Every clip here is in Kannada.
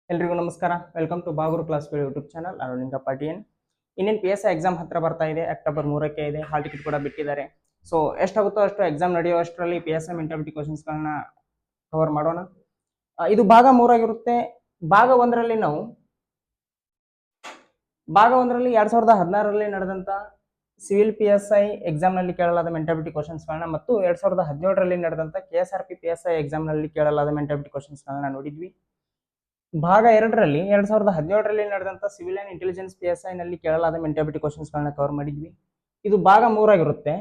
ಎಲ್ರಿಗೂ ನಮಸ್ಕಾರ. Welcome to Bagur class YouTube channel. ನಾನು ನಿಂಗಪ್ಪ ಟಿ.ಎನ್. ಇನ್ನೇನು PSI ಎಕ್ಸಾಮ್ ಹತ್ರ ಬರ್ತಾ ಇದೆ. ಅಕ್ಟೋಬರ್ 3ಕ್ಕೆ ಇದೆ. ಹಾಲ್ ಟಿಕೆಟ್ ಕೂಡ ಬಿಟ್ಟಿದ್ದಾರೆ. ಸೊ ಎಷ್ಟಾಗುತ್ತೋ ಅಷ್ಟು ಎಕ್ಸಾಮ್ ನಡೆಯುವಷ್ಟರಲ್ಲಿ PSI ಮೆಂಟಾಲಿಟಿ ಕ್ವಶನ್ಸ್ಗಳನ್ನ ಕವರ್ ಮಾಡೋಣ. ಇದು ಭಾಗ 3 ಆಗಿರುತ್ತೆ. ಭಾಗ 1ರಲ್ಲಿ ನಾವು ಭಾಗ 1ರಲ್ಲಿ 2016ರಲ್ಲಿ ನಡೆದಂತ ಸಿವಿಲ್ PSI ಎಕ್ಸಾಮ್ನಲ್ಲಿ ಕೇಳಲಾದ ಮೆಂಟಾಲಿಟಿ ಕ್ವಶನ್ಸ್ಗಳನ್ನ ಮತ್ತು 2017ರಲ್ಲಿ ನಡೆದಂತ KSRP PSI ಎಕ್ಸಾಮ್ನಲ್ಲಿ ಕೇಳಲಾದ ಮೆಂಟಾಲಿಟಿ ಕ್ವಶನ್ಸ್ಗಳನ್ನ ನೋಡಿದ್ವಿ. ಭಾಗ 2ರಲ್ಲಿ 2017ರಲ್ಲಿ ನಡೆದಂತ ಸಿವಿಲ್ ಅಂಡ್ ಇಂಟೆಲಿಜೆನ್ಸ್ PSI ನಲ್ಲಿ ಕೇಳಲಾದ ಮೆಂಟಾಲಿಟಿ ಕ್ವಶನ್ಸ್ಗಳನ್ನ ಕವರ್ ಮಾಡಿದ್ವಿ. ಇದು ಭಾಗ 3 ಆಗಿರುತ್ತೆ.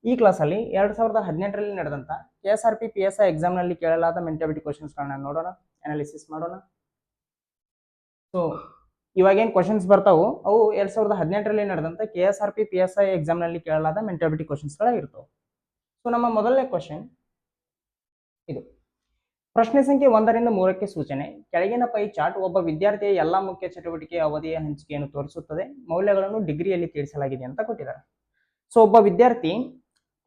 ಈ ಕ್ಲಾಸಲ್ಲಿ 2018ರಲ್ಲಿ ನಡೆದಂತ KSRP PSI ಎಕ್ಸಾಮ್ನಲ್ಲಿ ಕೇಳಲಾದ ಮೆಂಟಾಲಿಟಿ ಕ್ವಶನ್ಸ್ಗಳನ್ನ ನೋಡೋಣ, ಅನಾಲಿಸಿಸ್ ಮಾಡೋಣ. ಸೊ ಇವಾಗೇನು ಕ್ವಶನ್ಸ್ ಬರ್ತಾವು ಅವು 2018ರಲ್ಲಿ ನಡೆದಂತ KSRP PSI ಎಕ್ಸಾಮ್ನಲ್ಲಿ ಕೇಳಲಾದ ಮೆಂಟಾಲಿಟಿ ಕ್ವಶನ್ಸ್ಗಳಾಗಿರ್ತವೆ. ಸೊ ನಮ್ಮ ಮೊದಲನೇ ಕ್ವಶನ್ ಇದು. ಪ್ರಶ್ನೆ ಸಂಖ್ಯೆ 1ರಿಂದ 3ಕ್ಕೆ ಸೂಚನೆ. ಕೆಳಗಿನ ಪೈ ಚಾರ್ಟ್ ಒಬ್ಬ ವಿದ್ಯಾರ್ಥಿಯ ಎಲ್ಲಾ ಮುಖ್ಯ ಚಟುವಟಿಕೆಯ ಅವಧಿಯ ಹಂಚಿಕೆಯನ್ನು ತೋರಿಸುತ್ತದೆ. ಮೌಲ್ಯಗಳನ್ನು ಡಿಗ್ರಿಯಲ್ಲಿ ತಿಳಿಸಲಾಗಿದೆ ಅಂತ ಕೊಟ್ಟಿದ್ದಾರೆ. ಸೊ ಒಬ್ಬ ವಿದ್ಯಾರ್ಥಿ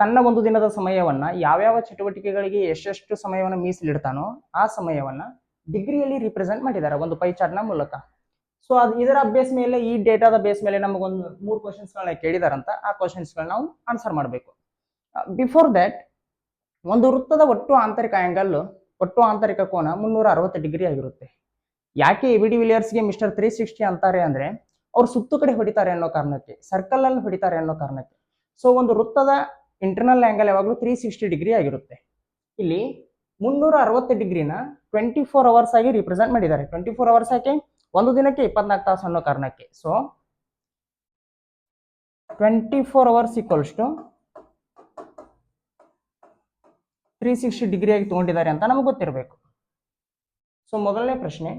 ತನ್ನ ಒಂದು ದಿನದ ಸಮಯವನ್ನ ಯಾವ್ಯಾವ ಚಟುವಟಿಕೆಗಳಿಗೆ ಎಷ್ಟೆಷ್ಟು ಸಮಯವನ್ನು ಮೀಸಲಿಡ್ತಾನೋ ಆ ಸಮಯವನ್ನ ಡಿಗ್ರಿಯಲ್ಲಿ ರಿಪ್ರೆಸೆಂಟ್ ಮಾಡಿದ್ದಾರೆ ಒಂದು ಪೈ ಚಾರ್ಟ್ ನ ಮೂಲಕ. ಸೊ ಅದು ಇದರ ಬೇಸ್ ಮೇಲೆ, ಈ ಡೇಟಾದ ಬೇಸ್ ಮೇಲೆ ನಮಗೊಂದು 3 ಕ್ವಶನ್ಸ್ಗಳನ್ನ ಕೇಳಿದಾರಂತ. ಆ ಕ್ವಶನ್ಸ್ಗಳನ್ನ ನಾವು ಆನ್ಸರ್ ಮಾಡಬೇಕು. ಬಿಫೋರ್ ದಟ್, ಒಂದು ವೃತ್ತದ ಒಟ್ಟು ಆಂತರಿಕ ಕೋನ 360 ಡಿಗ್ರಿ ಆಗಿರುತ್ತೆ. ಯಾಕೆ ಎಬಿಡಿ ವಿಲಿಯರ್ಸ್ಗೆ ಮಿಸ್ಟರ್ 360 ಅಂತಾರೆ ಅಂದ್ರೆ ಅವ್ರು ಸುತ್ತು ಕಡೆ ಹೊಡಿತಾರೆ ಅನ್ನೋ ಕಾರಣಕ್ಕೆ, ಸರ್ಕಲ್ ಅಲ್ಲಿ ಹೊಡಿತಾರೆ ಅನ್ನೋ ಕಾರಣಕ್ಕೆ. ಸೊ ಒಂದು ವೃತ್ತದ ಇಂಟರ್ನಲ್ ಆಂಗಲ್ ಯಾವಾಗಲೂ 360 ಡಿಗ್ರಿ ಆಗಿರುತ್ತೆ. ಇಲ್ಲಿ 360 ಡಿಗ್ರಿನ 24 ಅವರ್ಸ್ ಆಗಿ ರಿಪ್ರೆಸೆಂಟ್ ಮಾಡಿದ್ದಾರೆ. 24 ಅವರ್ಸ್ ಯಾಕೆ? ಒಂದು ದಿನಕ್ಕೆ 24 ತಾಸು ಅನ್ನೋ ಕಾರಣಕ್ಕೆ. So 24 hours equals to 360 degree ಆಗಿ ತಗೊಂಡಿದ್ದಾರೆ ಅಂತ ನಮಗೆ ಗೊತ್ತಿರಬೇಕು. ಸೊ ಮೊದಲನೇ ಪ್ರಶ್ನೆ,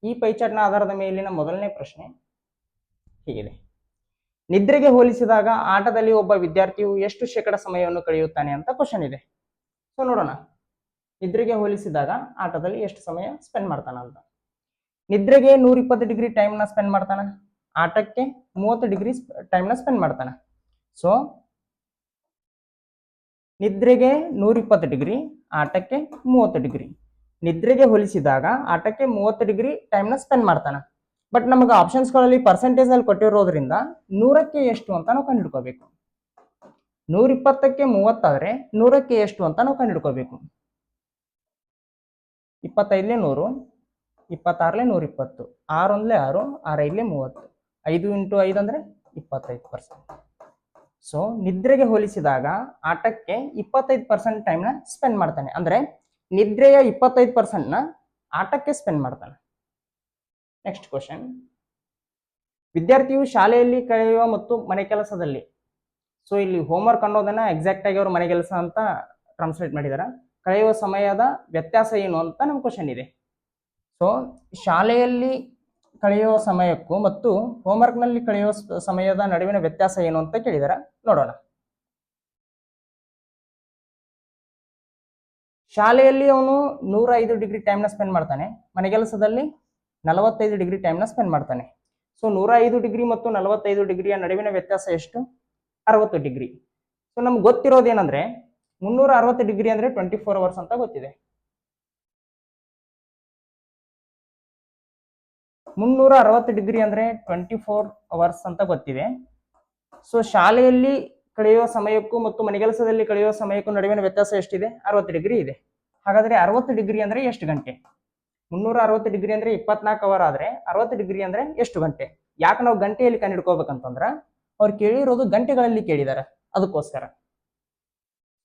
ಈ ಪೈ ಚಾರ್ಟ್ನ ಆಧಾರದ ಮೇಲಿನ ಮೊದಲನೇ ಪ್ರಶ್ನೆ ಹೀಗಿದೆ. ನಿದ್ರೆಗೆ ಹೋಲಿಸಿದಾಗ ಆಟದಲ್ಲಿ ಒಬ್ಬ ವಿದ್ಯಾರ್ಥಿಯು ಎಷ್ಟು ಶೇಕಡ ಸಮಯವನ್ನು ಕಳೆಯುತ್ತಾನೆ ಅಂತ ಕ್ವಶನ್ ಇದೆ. ಸೊ ನೋಡೋಣ, ನಿದ್ರೆಗೆ ಹೋಲಿಸಿದಾಗ ಆಟದಲ್ಲಿ ಎಷ್ಟು ಸಮಯ ಸ್ಪೆಂಡ್ ಮಾಡ್ತಾನ ಅಂತ. ನಿದ್ರೆಗೆ 120 ಡಿಗ್ರಿ ಟೈಮ್ನ ಸ್ಪೆಂಡ್ ಮಾಡ್ತಾನ, ಆಟಕ್ಕೆ 30 ಡಿಗ್ರಿ ಟೈಮ್ನ ಸ್ಪೆಂಡ್ ಮಾಡ್ತಾನ. ಸೊ ನಿದ್ರೆಗೆ 120 ಡಿಗ್ರಿ, ಆಟಕ್ಕೆ 30 ಡಿಗ್ರಿ. ನಿದ್ರೆಗೆ ಹೋಲಿಸಿದಾಗ ಆಟಕ್ಕೆ 30 ಡಿಗ್ರಿ ಟೈಮ್ನ ಸ್ಪೆಂಡ್ ಮಾಡ್ತಾನೆ. ಬಟ್ ನಮಗೆ ಆಪ್ಷನ್ಸ್ಗಳಲ್ಲಿ ಪರ್ಸೆಂಟೇಜ್ ಅಲ್ಲಿ ಕೊಟ್ಟಿರೋದ್ರಿಂದ 100ಕ್ಕೆ ಎಷ್ಟು ಅಂತ ನಾವು ಕಂಡುಹಿಡ್ಕೋಬೇಕು. 120ಕ್ಕೆ 30 ಆದ್ರೆ 100ಕ್ಕೆ ಎಷ್ಟು ಅಂತ ನಾವು ಕಂಡುಹಿಡ್ಕೋಬೇಕು. 25 100, 26 120, 6 1 6, 6 5 30, 5 × 5 ಅಂದ್ರೆ 25%. ಸೊ ನಿದ್ರೆಗೆ ಹೋಲಿಸಿದಾಗ ಆಟಕ್ಕೆ 25% ಟೈಮ್ನ ಸ್ಪೆಂಡ್ ಮಾಡ್ತಾನೆ. ಅಂದ್ರೆ ನಿದ್ರೆಯ 25%ನ ಆಟಕ್ಕೆ ಸ್ಪೆಂಡ್ ಮಾಡ್ತಾನೆ. ನೆಕ್ಸ್ಟ್ ಕ್ವಶನ್, ವಿದ್ಯಾರ್ಥಿಯು ಶಾಲೆಯಲ್ಲಿ ಕಳೆಯುವ ಮತ್ತು ಮನೆ ಕೆಲಸದಲ್ಲಿ, ಸೊ ಇಲ್ಲಿ ಹೋಮ್ವರ್ಕ್ ಅನ್ನೋದನ್ನ ಎಕ್ಸಾಕ್ಟ್ ಆಗಿ ಅವರು ಮನೆ ಕೆಲಸ ಅಂತ ಟ್ರಾನ್ಸ್ಲೇಟ್ ಮಾಡಿದಾರೆ. ಕಳೆಯುವ ಸಮಯದ ವ್ಯತ್ಯಾಸ ಏನು ಅಂತ ನಮ್ಮ ಕ್ವಶನ್ ಇದೆ. ಸೊ ಶಾಲೆಯಲ್ಲಿ ಕಳೆಯುವ ಸಮಯಕ್ಕೂ ಮತ್ತು ಹೋಮ್ವರ್ಕ್ ನಲ್ಲಿ ಕಳೆಯುವ ಸಮಯದ ನಡುವಿನ ವ್ಯತ್ಯಾಸ ಏನು ಅಂತ ಕೇಳಿದಾರೆ. ನೋಡೋಣ. ಶಾಲೆಯಲ್ಲಿ ಅವನು 105 ಡಿಗ್ರಿ ಟೈಮ್ನ ಸ್ಪೆಂಡ್ ಮಾಡ್ತಾನೆ, ಮನೆಗೆಲಸದಲ್ಲಿ 45 ಡಿಗ್ರಿ ಟೈಮ್ನ ಸ್ಪೆಂಡ್ ಮಾಡ್ತಾನೆ. ಸೊ 105 ಡಿಗ್ರಿ ಮತ್ತು 45 ಡಿಗ್ರಿಯ ನಡುವಿನ ವ್ಯತ್ಯಾಸ ಎಷ್ಟು? 60 ಡಿಗ್ರಿ. ಸೊ ನಮ್ಗೆ ಗೊತ್ತಿರೋದೇನಂದ್ರೆ 360 ಡಿಗ್ರಿ ಅಂದ್ರೆ 24 ಅವರ್ಸ್ ಅಂತ ಗೊತ್ತಿದೆ. 360 ಡಿಗ್ರಿ ಅಂದ್ರೆ 24 ಅವರ್ಸ್ ಅಂತ ಗೊತ್ತಿದೆ. ಸೊ ಶಾಲೆಯಲ್ಲಿ ಕಳೆಯುವ ಸಮಯಕ್ಕೂ ಮತ್ತು ಮನೆಗೆಲಸದಲ್ಲಿ ಕಳೆಯುವ ಸಮಯಕ್ಕೂ ನಡುವಿನ ವ್ಯತ್ಯಾಸ ಎಷ್ಟಿದೆ? 60 ಡಿಗ್ರಿ ಇದೆ. ಹಾಗಾದ್ರೆ 60 ಡಿಗ್ರಿ ಅಂದ್ರೆ ಎಷ್ಟು ಗಂಟೆ? 360 ಡಿಗ್ರಿ ಅಂದ್ರೆ 24 ಅವರ್ ಆದ್ರೆ 60 ಡಿಗ್ರಿ ಅಂದ್ರೆ ಎಷ್ಟು ಗಂಟೆ? ಯಾಕೆ ನಾವು ಗಂಟೆಯಲ್ಲಿ ಕಂಡುಹಿಡ್ಕೋಬೇಕಂತಂದ್ರ ಅವ್ರು ಕೇಳಿರೋದು ಗಂಟೆಗಳಲ್ಲಿ ಕೇಳಿದಾರೆ, ಅದಕ್ಕೋಸ್ಕರ.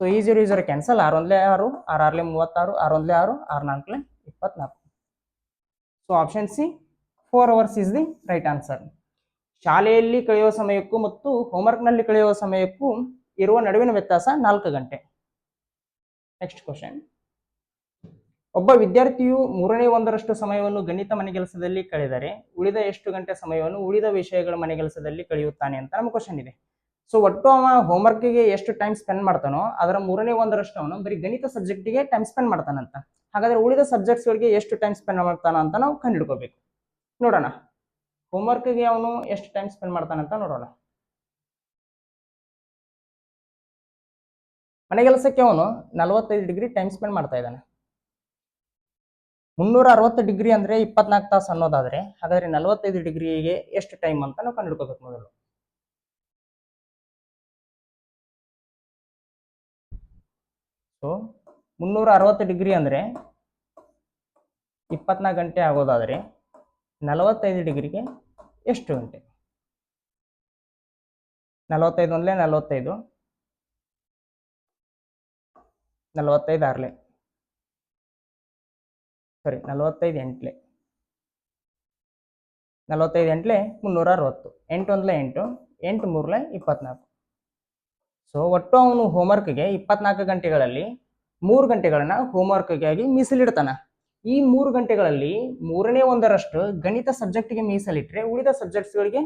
So easy cancel. 6 1 6, 6 6 36, 6 1 6, 6 4 24. So option C 4 hours is the right answer. ಶಾಲೆಯಲ್ಲಿ ಕಳೆಯುವ ಸಮಯಕ್ಕೂ ಮತ್ತು ಹೋಮ್ವರ್ಕ್ ನಲ್ಲಿ ಕಳೆಯುವ ಸಮಯಕ್ಕೂ ಇರುವ ನಡುವಿನ ವ್ಯತ್ಯಾಸ 4 ಗಂಟೆ. ನೆಕ್ಸ್ಟ್ ಕ್ವಶನ್, ಒಬ್ಬ ವಿದ್ಯಾರ್ಥಿಯು 1/3 ಸಮಯವನ್ನು ಗಣಿತ ಮನೆಗೆಲಸದಲ್ಲಿ ಕಳೆದರೆ ಉಳಿದ ಎಷ್ಟು ಗಂಟೆ ಸಮಯವನ್ನು ಉಳಿದ ವಿಷಯಗಳ ಮನೆಗೆಲಸದಲ್ಲಿ ಕಳೆಯುತ್ತಾನೆ ಅಂತ ನಮ್ಮ ಕ್ವಶನ್ ಇದೆ. ಸೊ ಒಟ್ಟು ಅವ ಹೋಮ್ವರ್ಕ್ಗೆ ಎಷ್ಟು ಟೈಮ್ ಸ್ಪೆಂಡ್ ಮಾಡ್ತಾನೋ ಅದರ 1/3 ಅವನು ಬರೀ ಗಣಿತ ಸಬ್ಜೆಕ್ಟ್ಗೆ ಟೈಮ್ ಸ್ಪೆಂಡ್ ಮಾಡ್ತಾನಂತ. ಹಾಗಾದ್ರೆ ಉಳಿದ ಸಬ್ಜೆಕ್ಟ್ಸ್ ಗಳಿಗೆ ಎಷ್ಟು ಟೈಮ್ ಸ್ಪೆಂಡ್ ಮಾಡ್ತಾನ ಅಂತ ನಾವು ಕಂಡುಹಿಡ್ಕೋಬೇಕು. ನೋಡೋಣ, ಹೋಮ್ವರ್ಕ್ಗೆ ಅವನು ಎಷ್ಟು ಟೈಮ್ ಸ್ಪೆಂಡ್ ಮಾಡ್ತಾನಂತ ನೋಡೋಣ. ಮನೆಗೆಲಸಕ್ಕೆ ಅವನು 45 ಡಿಗ್ರಿ ಟೈಮ್ ಸ್ಪೆಂಡ್ ಮಾಡ್ತಾ ಇದ್ದಾನೆ. 360 ಡಿಗ್ರಿ ಅಂದ್ರೆ 24 ತಾಸು ಅನ್ನೋದಾದ್ರೆ ಹಾಗಾದ್ರೆ 45 ಡಿಗ್ರಿಗೆ ಎಷ್ಟು ಟೈಮ್ ಅಂತ ನಾವು ಕಂಡುಹಿಡ್ಕೋಬೇಕು ಮೊದಲು. ಸೊ 360 ಡಿಗ್ರಿ ಅಂದ್ರೆ 24 ಗಂಟೆ ಆಗೋದಾದ್ರೆ 45 ಡಿಗ್ರಿಗೆ ಎಷ್ಟು ಗಂಟೆ? 45 ಒಂದ್ಲೆ 45, 45 ಆರ್ಲೆ, ಸಾರಿ 45 ಎಂಟ್ಲೆ, 45 ಎಂಟ್ಲೆ 360, 8 ಒಂದ್ಲೆ 8, 8 ಮೂರ್ಲೆ 24. ಸೊ ಒಟ್ಟು ಅವನು ಹೋಮ್ವರ್ಕ್ಗೆ 24 ಗಂಟೆಗಳಲ್ಲಿ 3 ಗಂಟೆಗಳನ್ನ ಹೋಮ್ವರ್ಕ್ಗಾಗಿ ಮೀಸಲಿಡ್ತಾನ. ಈ 3 ಗಂಟೆಗಳಲ್ಲಿ 1/3 ಗಣಿತ ಸಬ್ಜೆಕ್ಟ್ಗೆ ಮೀಸಲಿಟ್ರೆ ಉಳಿದ ಸಬ್ಜೆಕ್ಟ್ಸ್ಗಳಿಗೆ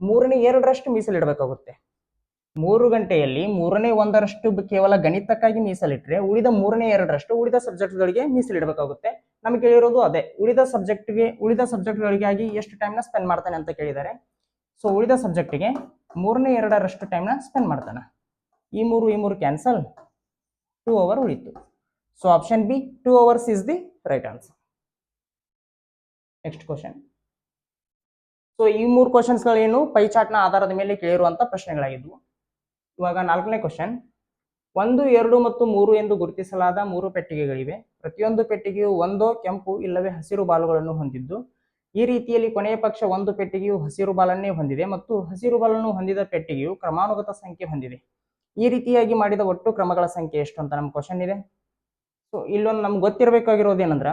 2/3 ಮೀಸಲಿಡಬೇಕಾಗುತ್ತೆ. 3 ಗಂಟೆಯಲ್ಲಿ 1/3 ಕೇವಲ ಗಣಿತಕ್ಕಾಗಿ ಮೀಸಲಿಟ್ರೆ ಉಳಿದ 2/3 ಉಳಿದ ಸಬ್ಜೆಕ್ಟ್ಗಳಿಗೆ ಮೀಸಲಿಡಬೇಕಾಗುತ್ತೆ. ನಮ್ಗೆ ಕೇಳಿರೋದು ಅದೇ, ಉಳಿದ ಸಬ್ಜೆಕ್ಟ್ಗಳಿಗಾಗಿ ಎಷ್ಟು ಟೈಮ್ನ ಸ್ಪೆಂಡ್ ಮಾಡ್ತಾನೆ ಅಂತ ಕೇಳಿದ್ದಾರೆ. ಸೊ ಉಳಿದ ಸಬ್ಜೆಕ್ಟ್ಗೆ 2/3 ಟೈಮ್ನ ಸ್ಪೆಂಡ್ ಮಾಡ್ತಾನೆ. ಈ ಮೂರು ಕ್ಯಾನ್ಸಲ್, 2 ಅವರ್ ಉಳಿತು. So option B 2 hours is the right answer. Next question. So ಈ 3 ಕ್ವಶನ್ಸ್ಗಳೇನು ಪೈ ಚಾರ್ಟ್ನ ಆಧಾರದ ಮೇಲೆ ಕೇಳಿರುವಂತ ಪ್ರಶ್ನೆಗಳಾಗಿದ್ವು. ಇವಾಗ 4ನೇ ಕ್ವಶನ್. 1, 2 ಮತ್ತು 3 ಎಂದು ಗುರುತಿಸಲಾದ 3 ಪೆಟ್ಟಿಗೆಗಳಿವೆ. ಪ್ರತಿಯೊಂದು ಪೆಟ್ಟಿಗೆಯು ಒಂದೋ ಕೆಂಪು ಇಲ್ಲವೇ ಹಸಿರು ಬಾಲುಗಳನ್ನು ಹೊಂದಿದ್ದು, ಈ ರೀತಿಯಲ್ಲಿ ಕೊನೆಯ ಪಕ್ಷ ಒಂದು ಪೆಟ್ಟಿಗೆಯು ಹಸಿರು ಬಾಲನ್ನೇ ಹೊಂದಿದೆ ಮತ್ತು ಹಸಿರು ಬಾಲನ್ನು ಹೊಂದಿದ ಪೆಟ್ಟಿಗೆಯು ಕ್ರಮಾನುಗತ ಸಂಖ್ಯೆ ಹೊಂದಿದೆ. ಈ ರೀತಿಯಾಗಿ ಮಾಡಿದ ಒಟ್ಟು ಕ್ರಮಗಳ ಸಂಖ್ಯೆ ಎಷ್ಟು ಅಂತ ನಮ್ಮ ಕ್ವಶನ್ ಇದೆ. ಸೊ ಇಲ್ಲೊಂದು ನಮ್ಗೆ ಗೊತ್ತಿರಬೇಕಾಗಿರೋದು ಏನಂದ್ರೆ,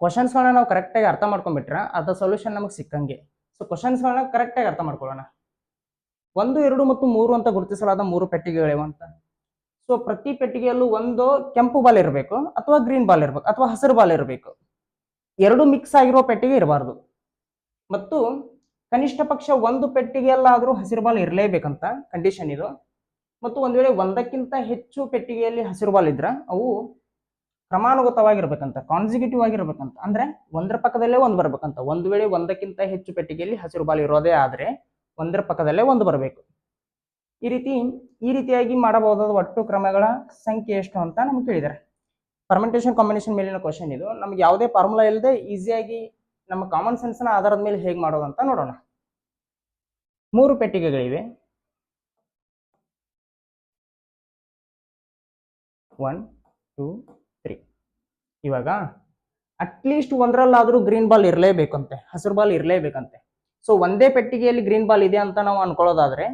ಕ್ವಶನ್ಸ್ಗಳನ್ನ ನಾವು ಕರೆಕ್ಟಾಗಿ ಅರ್ಥ ಮಾಡ್ಕೊಂಡ್ಬಿಟ್ರೆ ಅದ ಸೊಲ್ಯೂಷನ್ ನಮಗೆ ಸಿಕ್ಕಂಗೆ. ಸೊ ಕ್ವಶನ್ಸ್ಗಳನ್ನ ಕರೆಕ್ಟಾಗಿ ಅರ್ಥ ಮಾಡ್ಕೊಳ್ಳೋಣ. 1, 2 ಮತ್ತು 3 ಅಂತ ಗುರುತಿಸಲಾದ 3 ಪೆಟ್ಟಿಗೆಗಳಿವೆ ಅಂತ. ಸೊ ಪ್ರತಿ ಪೆಟ್ಟಿಗೆಯಲ್ಲೂ ಒಂದು ಕೆಂಪು ಬಾಲ್ ಇರಬೇಕು ಅಥವಾ ಗ್ರೀನ್ ಬಾಲ್ ಇರಬೇಕು ಅಥವಾ ಹಸಿರು ಬಾಲ್ ಇರಬೇಕು. 2 ಮಿಕ್ಸ್ ಆಗಿರೋ ಪೆಟ್ಟಿಗೆ ಇರಬಾರ್ದು. ಮತ್ತು ಕನಿಷ್ಠ ಪಕ್ಷ ಒಂದು ಪೆಟ್ಟಿಗೆಯಲ್ಲಾದರೂ ಹಸಿರು ಬಾಲ್ ಇರಲೇಬೇಕಂತ ಕಂಡೀಷನ್ ಇದು. ಮತ್ತು ಒಂದ್ ವೇಳೆ ಒಂದಕ್ಕಿಂತ ಹೆಚ್ಚು ಪೆಟ್ಟಿಗೆಯಲ್ಲಿ ಹಸಿರು ಬಾಲ್ ಇದ್ರ ಅವು ಕ್ರಮಾನುಗತವಾಗಿರ್ಬೇಕಂತ, ಕಾನ್ಸಿಕ್ಯೂಟಿವ್ ಆಗಿರ್ಬೇಕಂತ. ಅಂದ್ರೆ ಒಂದರ ಪಕ್ಕದಲ್ಲೇ ಒಂದು ಬರ್ಬೇಕಂತ. ಒಂದ್ ವೇಳೆ ಒಂದಕ್ಕಿಂತ ಹೆಚ್ಚು ಪೆಟ್ಟಿಗೆಯಲ್ಲಿ ಹಸಿರು ಬಾಲ್ ಇರೋದೇ ಆದ್ರೆ ಒಂದರ ಪಕ್ಕದಲ್ಲೇ ಒಂದು ಬರಬೇಕು. ಈ ರೀತಿಯಾಗಿ ಮಾಡಬಹುದಾದ ಒಟ್ಟು ಕ್ರಮಗಳ ಸಂಖ್ಯೆ ಎಷ್ಟು ಅಂತ ನಮ್ಗೆ ಕೇಳಿದ್ದಾರೆ. ಪರ್ಮೆಂಟೇಷನ್ ಕಾಂಬಿನೇಷನ್ ಮೇಲಿನ ಕ್ವಶನ್ ಇದು. ನಮ್ಗೆ ಯಾವುದೇ ಫಾರ್ಮುಲಾ ಇಲ್ಲದೆ ಈಸಿಯಾಗಿ ನಮ್ಮ ಕಾಮನ್ ಸೆನ್ಸ್ ನ ಆಧಾರದ ಮೇಲೆ ಹೇಗೆ ಮಾಡೋದಂತ ನೋಡೋಣ. 3 ಪೆಟ್ಟಿಗೆಗಳಿವೆ. 1, 2, 3. ಇವಾಗ ಅಟ್ಲೀಸ್ಟ್ ಒಂದರಲ್ಲಾದ್ರೂ ಗ್ರೀನ್ ಬಾಲ್ ಇರಲೇಬೇಕಂತೆ, ಹಸಿರು ಬಾಲ್ ಇರಲೇಬೇಕಂತೆ. ಸೊ ಒಂದೇ ಪೆಟ್ಟಿಗೆಯಲ್ಲಿ ಗ್ರೀನ್ ಬಾಲ್ ಇದೆ ಅಂತ ನಾವು ಅನ್ಕೊಳ್ಳೋದಾದ್ರೆ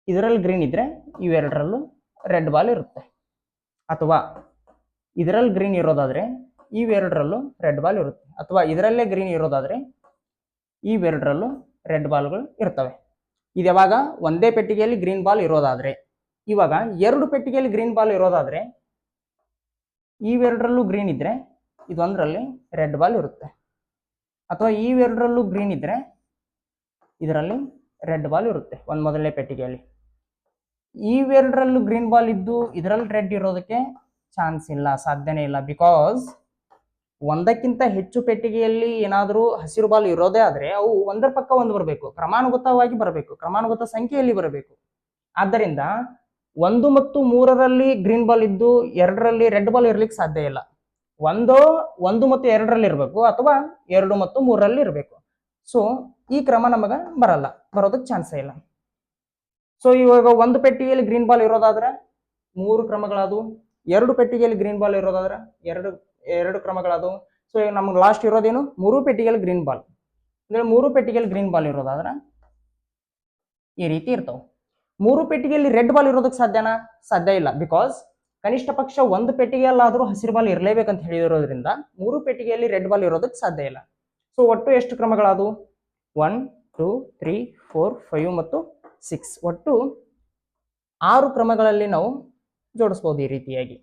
ಇದರಲ್ಲಿ ಗ್ರೀನ್ ಇದ್ರೆ ಇವೆರಡರಲ್ಲೂ ರೆಡ್ ಬಾಲ್ ಇರುತ್ತೆ. ಅಥವಾ ಇದರಲ್ಲಿ ಗ್ರೀನ್ ಇರೋದಾದ್ರೆ ಇವೆರಡರಲ್ಲೂ ರೆಡ್ ಬಾಲ್ ಇರುತ್ತೆ. ಅಥವಾ ಇದರಲ್ಲೇ ಗ್ರೀನ್ ಇರೋದಾದ್ರೆ ಇವೆರಡರಲ್ಲೂ ರೆಡ್ ಬಾಲ್ಗಳು ಇರ್ತವೆ. ಇದು ಯಾವಾಗ ಒಂದೇ ಪೆಟ್ಟಿಗೆಯಲ್ಲಿ ಗ್ರೀನ್ ಬಾಲ್ ಇರೋದಾದ್ರೆ. ಇವಾಗ 2 ಪೆಟ್ಟಿಗೆಯಲ್ಲಿ ಗ್ರೀನ್ ಬಾಲ್ ಇರೋದಾದ್ರೆ ಇವೆರಡರಲ್ಲೂ ಗ್ರೀನ್ ಇದ್ರೆ ಇದೊಂದರಲ್ಲಿ ರೆಡ್ ಬಾಲ್ ಇರುತ್ತೆ. ಅಥವಾ ಇವೆರಡರಲ್ಲೂ ಗ್ರೀನ್ ಇದ್ರೆ ಇದರಲ್ಲಿ ರೆಡ್ ಬಾಲ್ ಇರುತ್ತೆ ಮೊದಲನೇ ಪೆಟ್ಟಿಗೆಯಲ್ಲಿ. ಇವೆರಡರಲ್ಲೂ ಗ್ರೀನ್ ಬಾಲ್ ಇದ್ದು ಇದರಲ್ಲಿ ರೆಡ್ ಇರೋದಕ್ಕೆ ಚಾನ್ಸ್ ಇಲ್ಲ, ಸಾಧ್ಯನೇ ಇಲ್ಲ. ಬಿಕಾಸ್ ಒಂದಕ್ಕಿಂತ ಹೆಚ್ಚು ಪೆಟ್ಟಿಗೆಯಲ್ಲಿ ಏನಾದರೂ ಹಸಿರು ಬಾಲ್ ಇರೋದೇ ಆದ್ರೆ ಅವು ಒಂದರ ಪಕ್ಕ ಒಂದು ಬರಬೇಕು, ಕ್ರಮಾನುಗತವಾಗಿ ಬರಬೇಕು, ಕ್ರಮಾನುಗತ ಸಂಖ್ಯೆಯಲ್ಲಿ ಬರಬೇಕು. ಆದ್ದರಿಂದ 1 ಮತ್ತು 3ರಲ್ಲಿ ಗ್ರೀನ್ ಬಾಲ್ ಇದ್ದು 2ರಲ್ಲಿ ರೆಡ್ ಬಾಲ್ ಇರ್ಲಿಕ್ಕೆ ಸಾಧ್ಯ ಇಲ್ಲ. 1 ಮತ್ತು 2ರಲ್ಲಿ ಇರಬೇಕು ಅಥವಾ 2 ಮತ್ತು 3ರಲ್ಲಿ ಇರಬೇಕು. ಸೊ ಈ ಕ್ರಮ ನಮಗ ಬರೋದಕ್ಕೆ ಚಾನ್ಸೇ ಇಲ್ಲ. ಸೊ ಇವಾಗ ಒಂದು ಪೆಟ್ಟಿಗೆಯಲ್ಲಿ ಗ್ರೀನ್ ಬಾಲ್ ಇರೋದಾದ್ರೆ 3 ಕ್ರಮಗಳಾದವು. 2 ಪೆಟ್ಟಿಗೆಯಲ್ಲಿ ಗ್ರೀನ್ ಬಾಲ್ ಇರೋದಾದ್ರೆ ಎರಡು ಕ್ರಮಗಳಾದವು. ಸೊ ನಮ್ಗೆ ಲಾಸ್ಟ್ ಇರೋದೇನು, 3 ಪೆಟ್ಟಿಗೆಯಲ್ಲಿ ಗ್ರೀನ್ ಬಾಲ್. ಅಂದ್ರೆ 3 ಪೆಟ್ಟಿಗೆಯಲ್ಲಿ ಗ್ರೀನ್ ಬಾಲ್ ಇರೋದಾದ್ರೆ ಈ ರೀತಿ ಇರ್ತಾವ. 3 ಪೆಟ್ಟಿಗೆಯಲ್ಲಿ ರೆಡ್ ಬಾಲ್ ಇರೋದಕ್ಕೆ ಸಾಧ್ಯ ಇಲ್ಲ. ಬಿಕಾಸ್ ಕನಿಷ್ಠ ಪಕ್ಷ ಒಂದು ಪೆಟ್ಟಿಗೆಯಲ್ಲಾದ್ರೂ ಹಸಿರು ಬಾಲ್ ಇರಲೇಬೇಕಂತ ಹೇಳಿರೋದ್ರಿಂದ 3 ಪೆಟ್ಟಿಗೆಯಲ್ಲಿ ರೆಡ್ ಬಾಲ್ ಇರೋದಕ್ಕೆ ಸಾಧ್ಯ ಇಲ್ಲ. ಸೊ ಒಟ್ಟು ಎಷ್ಟು ಕ್ರಮಗಳಾದವು? 1, 2, 3, 4, 5 ಮತ್ತು 6. ಒಟ್ಟು 6 ಕ್ರಮಗಳಲ್ಲಿ ನಾವು ಜೋಡಿಸಬಹುದು ಈ ರೀತಿಯಾಗಿ.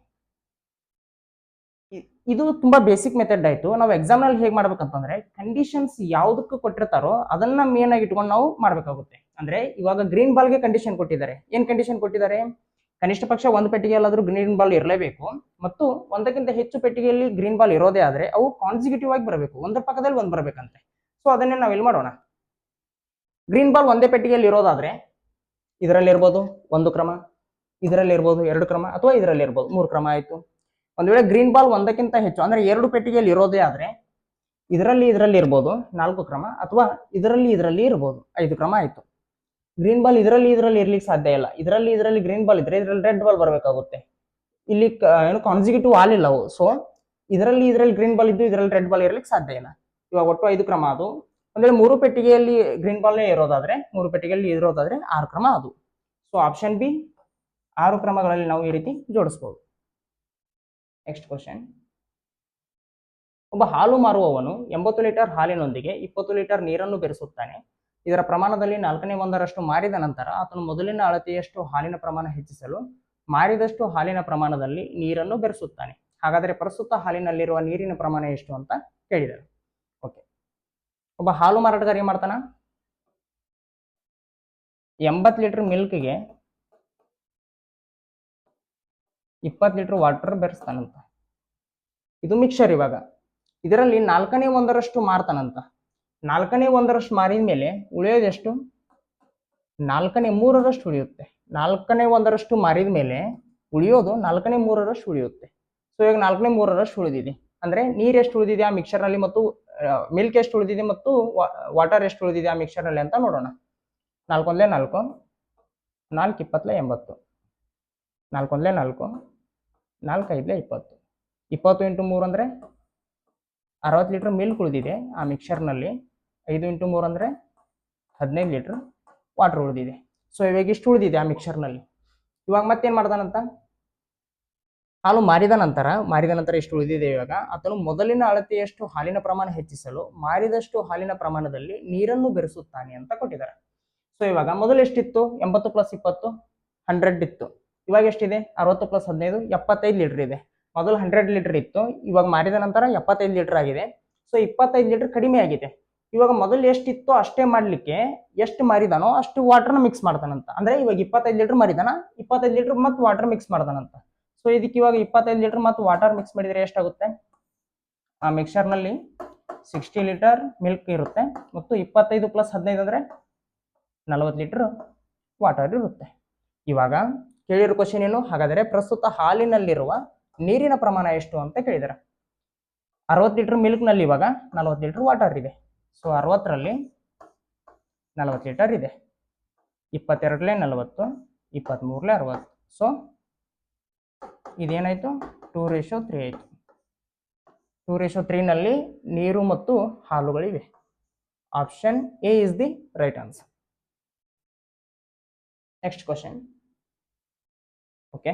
ಇದು ತುಂಬಾ ಬೇಸಿಕ್ ಮೆಥಡ್ ಆಯ್ತು. ನಾವು ಎಕ್ಸಾಮ್ ನಲ್ಲಿ ಹೇಗೆ ಮಾಡ್ಬೇಕಂತಂದ್ರೆ ಕಂಡೀಷನ್ಸ್ ಯಾವ್ದಕ್ಕೆ ಕೊಟ್ಟಿರ್ತಾರೋ ಅದನ್ನ ಮೇನ್ ಆಗಿ ಇಟ್ಕೊಂಡು ನಾವು ಮಾಡ್ಬೇಕಾಗುತ್ತೆ. ಅಂದ್ರೆ ಇವಾಗ ಗ್ರೀನ್ ಬಾಲ್ಗೆ ಕಂಡೀಷನ್ ಕೊಟ್ಟಿದ್ದಾರೆ. ಏನ್ ಕಂಡೀಷನ್ ಕೊಟ್ಟಿದ್ದಾರೆ? ಕನಿಷ್ಠ ಪಕ್ಷ ಒಂದು ಪೆಟ್ಟಿಗೆಯಲ್ಲಾದ್ರೂ ಗ್ರೀನ್ ಬಾಲ್ ಇರಲೇಬೇಕು ಮತ್ತು ಒಂದಕ್ಕಿಂತ ಹೆಚ್ಚು ಪೆಟ್ಟಿಗೆಯಲ್ಲಿ ಗ್ರೀನ್ ಬಾಲ್ ಇರೋದೇ ಆದ್ರೆ ಅವು ಕಾನ್ಸಿಕ್ಯೂಟಿವ್ ಆಗಿ ಬರಬೇಕು, ಒಂದರ ಪಕ್ಕದಲ್ಲಿ ಒಂದು ಬರಬೇಕಂತೆ. ಸೊ ಅದನ್ನೇ ನಾವು ಇಲ್ಲಿ ಮಾಡೋಣ. ಗ್ರೀನ್ ಬಾಲ್ ಒಂದೇ ಪೆಟ್ಟಿಗೆಯಲ್ಲಿ ಇರೋದಾದ್ರೆ ಇದರಲ್ಲಿ ಇರ್ಬೋದು 1 ಕ್ರಮ, ಇದರಲ್ಲಿ ಇರ್ಬೋದು 2 ಕ್ರಮ, ಅಥವಾ ಇದರಲ್ಲಿ ಇರ್ಬೋದು 3 ಕ್ರಮ ಆಯ್ತು. ಒಂದ್ ವೇಳೆ ಗ್ರೀನ್ ಬಾಲ್ ಒಂದಕ್ಕಿಂತ ಹೆಚ್ಚು ಅಂದ್ರೆ 2 ಪೆಟ್ಟಿಗೆಯಲ್ಲಿ ಇರೋದೇ ಆದ್ರೆ ಇದರಲ್ಲಿ ಇರ್ಬೋದು 4 ಕ್ರಮ, ಅಥವಾ ಇದರಲ್ಲಿ ಇರ್ಬೋದು 5 ಕ್ರಮ ಆಯ್ತು. ಗ್ರೀನ್ ಬಾಲ್ ಇದರಲ್ಲಿ ಇರ್ಲಿಕ್ಕೆ ಸಾಧ್ಯ ಇಲ್ಲ. ಇದರಲ್ಲಿ ಗ್ರೀನ್ ಬಾಲ್ ಇದ್ರೆ ಇದರಲ್ಲಿ ರೆಡ್ ಬಾಲ್ ಬರಬೇಕಾಗುತ್ತೆ. ಇಲ್ಲಿ ಏನು ಕಾನ್ಸಿಕ್ಯೂಟಿವ್ ವಾಲ್ ಇಲ್ಲ ಅವು. ಸೊ ಇದರಲ್ಲಿ ಗ್ರೀನ್ ಬಾಲ್ ಇದ್ದು ಇದರಲ್ಲಿ ರೆಡ್ ಬಾಲ್ ಇರ್ಲಿಕ್ಕೆ ಸಾಧ್ಯ ಇಲ್ಲ. ಇವಾಗ ಒಟ್ಟು 5 ಕ್ರಮ ಅದು. ಅಂದ್ರೆ 3 ಪೆಟ್ಟಿಗೆಯಲ್ಲಿ ಗ್ರೀನ್ ಬಾಲ್ ಇರೋದಾದ್ರೆ 3 ಪೆಟ್ಟಿಗೆಯಲ್ಲಿ 6 ಕ್ರಮ ಅದು. ಸೊ ಆಪ್ಷನ್ ಬಿ 6 ಕ್ರಮಗಳಲ್ಲಿ ನಾವು ಈ ರೀತಿ ಜೋಡಿಸಬಹುದು. Next question. ಒಬ್ಬ ಹಾಲು ಮಾರುವವನು 80 ಲೀಟರ್ ಹಾಲಿನೊಂದಿಗೆ 20 ಲೀಟರ್ ನೀರನ್ನು ಬೆರೆಸುತ್ತಾನೆ. ಇದರ ಪ್ರಮಾಣದಲ್ಲಿ 4/1 ಮಾರಿದ ನಂತರ ಆತನು ಮೊದಲಿನ ಅಳತೆಯಷ್ಟು ಹಾಲಿನ ಪ್ರಮಾಣ ಹೆಚ್ಚಿಸಲು ಮಾರಿದಷ್ಟು ಹಾಲಿನ ಪ್ರಮಾಣದಲ್ಲಿ ನೀರನ್ನು ಬೆರೆಸುತ್ತಾನೆ. ಹಾಗಾದರೆ ಪ್ರಸ್ತುತ ಹಾಲಿನಲ್ಲಿರುವ ನೀರಿನ ಪ್ರಮಾಣ ಎಷ್ಟು ಅಂತ ಕೇಳಿದರು. ಓಕೆ, ಒಬ್ಬ ಹಾಲು ಮಾರಾಟಗಾರ ಏನ್ ಮಾಡ್ತಾನ, 80 ಲೀಟರ್ ಮಿಲ್ಕ್ಗೆ 20 ಲೀಟರ್ ವಾಟರ್ ಬೆರೆಸ್ತಾನಂತ. ಇದು ಮಿಕ್ಸರ್. ಇವಾಗ ಇದರಲ್ಲಿ 4/1 ಮಾರ್ತಾನಂತ. 4/1 ಮಾರಿದ ಮೇಲೆ ಉಳಿಯೋದೆಷ್ಟು? 4/3 ಉಳಿಯುತ್ತೆ. 4/1 ಮಾರಿದ ಮೇಲೆ ಉಳಿಯೋದು 4/3 ಉಳಿಯುತ್ತೆ. ಸೊ ಇವಾಗ 4/3 ಉಳಿದಿದೆ. ಅಂದ್ರೆ ನೀರ್ ಎಷ್ಟು ಉಳಿದಿದೆ ಆ ಮಿಕ್ಸರ್ ನಲ್ಲಿ, ಮತ್ತು ಮಿಲ್ಕ್ ಎಷ್ಟು ಉಳಿದಿದೆ, ಮತ್ತು ವಾಟರ್ ಎಷ್ಟು ಉಳಿದಿದೆ ಆ ಮಿಕ್ಸರ್ ನಲ್ಲಿ ಅಂತ ನೋಡೋಣ. 4 × 1 = 4, 4 × 20 = 80, 4 × 1 = 4, 4 × 5 = 20, 20 × 3 ಅಂದ್ರೆ 60 ಲೀಟರ್ ಮಿಲ್ಕ್ ಉಳಿದಿದೆ ಆ ಮಿಕ್ಸರ್ ನಲ್ಲಿ. 5 × 3 ಅಂದ್ರೆ 15 ಲೀಟರ್ ವಾಟರ್ ಉಳಿದಿದೆ. ಸೊ ಇವಾಗ ಇಷ್ಟು ಉಳಿದಿದೆ ಆ ಮಿಕ್ಸರ್ ನಲ್ಲಿ. ಇವಾಗ ಮತ್ತೇನ್ ಮಾಡ್ತಾನಂತ, ಹಾಲು ಮಾರಿದ ನಂತರ ಎಷ್ಟು ಉಳಿದಿದೆ, ಇವಾಗ ಆತನು ಮೊದಲಿನ ಅಳತೆಯಷ್ಟು ಹಾಲಿನ ಪ್ರಮಾಣ ಹೆಚ್ಚಿಸಲು ಮಾರಿದಷ್ಟು ಹಾಲಿನ ಪ್ರಮಾಣದಲ್ಲಿ ನೀರನ್ನು ಬೆರೆಸುತ್ತಾನೆ ಅಂತ ಕೊಟ್ಟಿದ್ದಾರೆ. ಸೊ ಇವಾಗ ಮೊದಲು ಎಷ್ಟಿತ್ತು? 80 + 20 100 ಇತ್ತು. ಇವಾಗ ಎಷ್ಟಿದೆ? 60 + 15 75 ಲೀಟರ್ ಇದೆ. ಮೊದಲು 100 ಲೀಟರ್ ಇತ್ತು, ಇವಾಗ ಮಾರಿದ ನಂತರ 75 ಲೀಟರ್ ಆಗಿದೆ. ಸೊ 25 ಲೀಟರ್ ಕಡಿಮೆ ಆಗಿದೆ. ಇವಾಗ ಮೊದಲು ಎಷ್ಟಿತ್ತು ಅಷ್ಟೇ ಮಾಡ್ಲಿಕ್ಕೆ ಎಷ್ಟು ಮಾರಿದಾನೋ ಅಷ್ಟು ವಾಟರ್ನ ಮಿಕ್ಸ್ ಮಾಡ್ತಾನಂತ. ಅಂದ್ರೆ ಇವಾಗ 25 ಲೀಟರ್ ಮಾರಿದಾನ, 25 ಲೀಟರ್ ಮತ್ತು ವಾಟರ್ ಮಿಕ್ಸ್ ಮಾಡ್ತಾನಂತ. ಸೊ ಇದಕ್ಕೆ ಇವಾಗ 25 ಲೀಟರ್ ಮತ್ತು ವಾಟರ್ ಮಿಕ್ಸ್ ಮಾಡಿದ್ರೆ ಎಷ್ಟಾಗುತ್ತೆ? ಆ ಮಿಕ್ಸರ್ ನಲ್ಲಿ 60 ಲೀಟರ್ ಮಿಲ್ಕ್ ಇರುತ್ತೆ, ಮತ್ತು 25 + 15 ಅಂದ್ರೆ 40 ಲೀಟರ್ ವಾಟರ್ ಇರುತ್ತೆ. ಇವಾಗ ಕೇಳಿರೋ ಕ್ವಶನ್ ಏನು? ಹಾಗಾದರೆ ಪ್ರಸ್ತುತ ಹಾಲಿನಲ್ಲಿರುವ ನೀರಿನ ಪ್ರಮಾಣ ಎಷ್ಟು ಅಂತ ಕೇಳಿದಾರೆ. 60 ಲೀಟರ್ ಮಿಲ್ಕ್ ನಲ್ಲಿ ಇವಾಗ 40 ಲೀಟರ್ ವಾಟರ್ ಇದೆ. ಸೊ 60ರಲ್ಲಿ 40 ಲೀಟರ್ ಇದೆ. 22ಲೆ 40, 23ಲೆ 60. ಸೊ ಇದೇನಾಯ್ತು? 2:3 ಆಯ್ತು. 2:3 ನಲ್ಲಿ ನೀರು ಮತ್ತು ಹಾಲುಗಳಿವೆ. Option A is the right answer. Next question. Okay,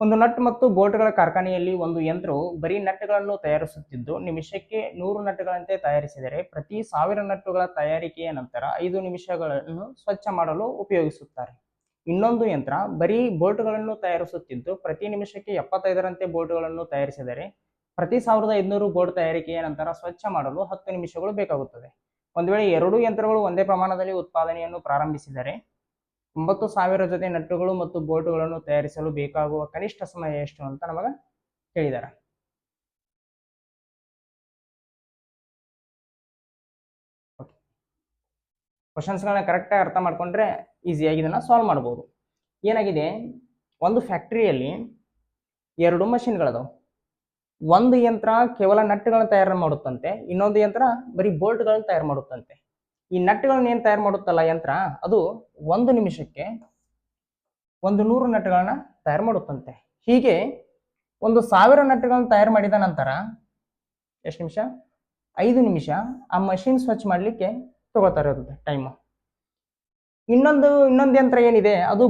ಒಂದು ನಟ್ ಮತ್ತು ಬೋಲ್ಟ್ಗಳ ಕಾರ್ಖಾನೆಯಲ್ಲಿ ಒಂದು ಯಂತ್ರವು ಬರೀ ನಟ್ಗಳನ್ನು ತಯಾರಿಸುತ್ತಿದ್ದು ನಿಮಿಷಕ್ಕೆ 100 ನಟ್ಗಳಂತೆ ತಯಾರಿಸಿದರೆ ಪ್ರತಿ 1000 ನಟ್ಟುಗಳ ತಯಾರಿಕೆಯ ನಂತರ 5 ನಿಮಿಷಗಳನ್ನು ಸ್ವಚ್ಛ ಮಾಡಲು ಉಪಯೋಗಿಸುತ್ತಾರೆ. ಇನ್ನೊಂದು ಯಂತ್ರ ಬರೀ ಬೋಲ್ಟ್ಗಳನ್ನು ತಯಾರಿಸುತ್ತಿದ್ದು ಪ್ರತಿ ನಿಮಿಷಕ್ಕೆ 75ರಂತೆ ಬೋಲ್ಟ್ಗಳನ್ನು ತಯಾರಿಸಿದರೆ ಪ್ರತಿ 1500 ಬೋಲ್ಟ್ ತಯಾರಿಕೆಯ ನಂತರ ಸ್ವಚ್ಛ ಮಾಡಲು 10 ನಿಮಿಷಗಳು ಬೇಕಾಗುತ್ತದೆ. ಒಂದು ವೇಳೆ ಎರಡೂ ಯಂತ್ರಗಳು ಒಂದೇ ಪ್ರಮಾಣದಲ್ಲಿ ಉತ್ಪಾದನೆಯನ್ನು ಪ್ರಾರಂಭಿಸಿದರೆ 9000 ಜೊತೆ ನಟ್ಟುಗಳು ಮತ್ತು ಬೋಲ್ಟ್ಗಳನ್ನು ತಯಾರಿಸಲು ಬೇಕಾಗುವ ಕನಿಷ್ಠ ಸಮಯ ಎಷ್ಟು ಅಂತ ನಮಗೆ ಹೇಳಿದ್ದಾರೆ. ಕ್ವಶನ್ಸ್ಗಳನ್ನ ಕರೆಕ್ಟಾಗಿ ಅರ್ಥ ಮಾಡ್ಕೊಂಡ್ರೆ ಈಸಿಯಾಗಿ ಇದನ್ನ ಸಾಲ್ವ್ ಮಾಡ್ಬೋದು. ಏನಾಗಿದೆ, ಒಂದು ಫ್ಯಾಕ್ಟ್ರಿಯಲ್ಲಿ 2 ಮಷಿನ್ಗಳದಾವೆ. ಒಂದು ಯಂತ್ರ ಕೇವಲ ನಟ್ಟುಗಳನ್ನ ತಯಾರು ಮಾಡುತ್ತಂತೆ, ಇನ್ನೊಂದು ಯಂತ್ರ ಬರೀ ಬೋಲ್ಟ್ಗಳನ್ನ ತಯಾರು ಮಾಡುತ್ತಂತೆ. ಈ ನಟ್ಟುಗಳನ್ನ ಏನ್ ತಯಾರು ಮಾಡುತ್ತಲ್ಲ ಯಂತ್ರ, ಅದು 1 ನಿಮಿಷಕ್ಕೆ 100 ನಟ್ಟುಗಳನ್ನ ತಯಾರು ಮಾಡುತ್ತಂತೆ. ಹೀಗೆ 1000 ನಟ್ಟುಗಳನ್ನ ತಯಾರು ಮಾಡಿದ ನಂತರ ಎಷ್ಟು ನಿಮಿಷ? 5 ನಿಮಿಷ ಆ ಮಷಿನ್ ಸ್ವಚ್ಛ ಮಾಡ್ಲಿಕ್ಕೆ ತಗೋತಾ ಇರುತ್ತೆ ಟೈಮ್. ಇನ್ನೊಂದು ಯಂತ್ರ ಏನಿದೆ, ಅದು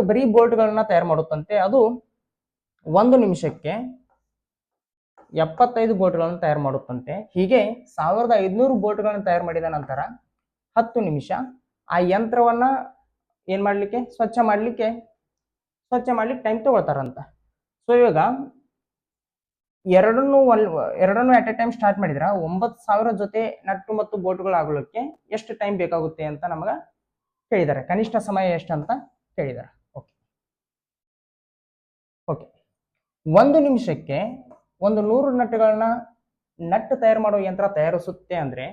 ಬರೀ ಬೋಲ್ಟ್ಗಳನ್ನ ತಯಾರು ಮಾಡುತ್ತಂತೆ. ಅದು 1 ನಿಮಿಷಕ್ಕೆ 75 ಬೋಲ್ಟ್ಗಳನ್ನು ತಯಾರು ಮಾಡುತ್ತಂತೆ. ಹೀಗೆ 1500 ಬೋಲ್ಟ್ಗಳನ್ನು ತಯಾರು ಮಾಡಿದ ನಂತರ 10 ನಿಮಿಷ ಆ ಯಂತ್ರವನ್ನ ಏನ್ ಮಾಡ್ಲಿಕ್ಕೆ ಸ್ವಚ್ಛ ಮಾಡ್ಲಿಕ್ಕೆ ಟೈಮ್ ತಗೊಳ್ತಾರಂತ. ಸೊ ಇವಾಗ ಎರಡನ್ನು ಅಟ್ ಎ ಟೈಮ್ ಸ್ಟಾರ್ಟ್ ಮಾಡಿದ್ರ 9000 ಜೊತೆ ನಟ್ಟು ಮತ್ತು ಬೋಲ್ಟ್ಗಳು ಆಗಲಿಕ್ಕೆ ಎಷ್ಟು ಟೈಮ್ ಬೇಕಾಗುತ್ತೆ ಅಂತ ನಮಗ ಕೇಳಿದ್ದಾರೆ. ಕನಿಷ್ಠ ಸಮಯ ಎಷ್ಟು ಅಂತ ಕೇಳಿದ್ದಾರೆ. ಓಕೆ, 1 ನಿಮಿಷಕ್ಕೆ 100 ನಟ್ಟುಗಳನ್ನ ನಟ್ಟು ತಯಾರು ಮಾಡೋ ಯಂತ್ರ ತಯಾರಿಸುತ್ತೆ ಅಂದ್ರೆ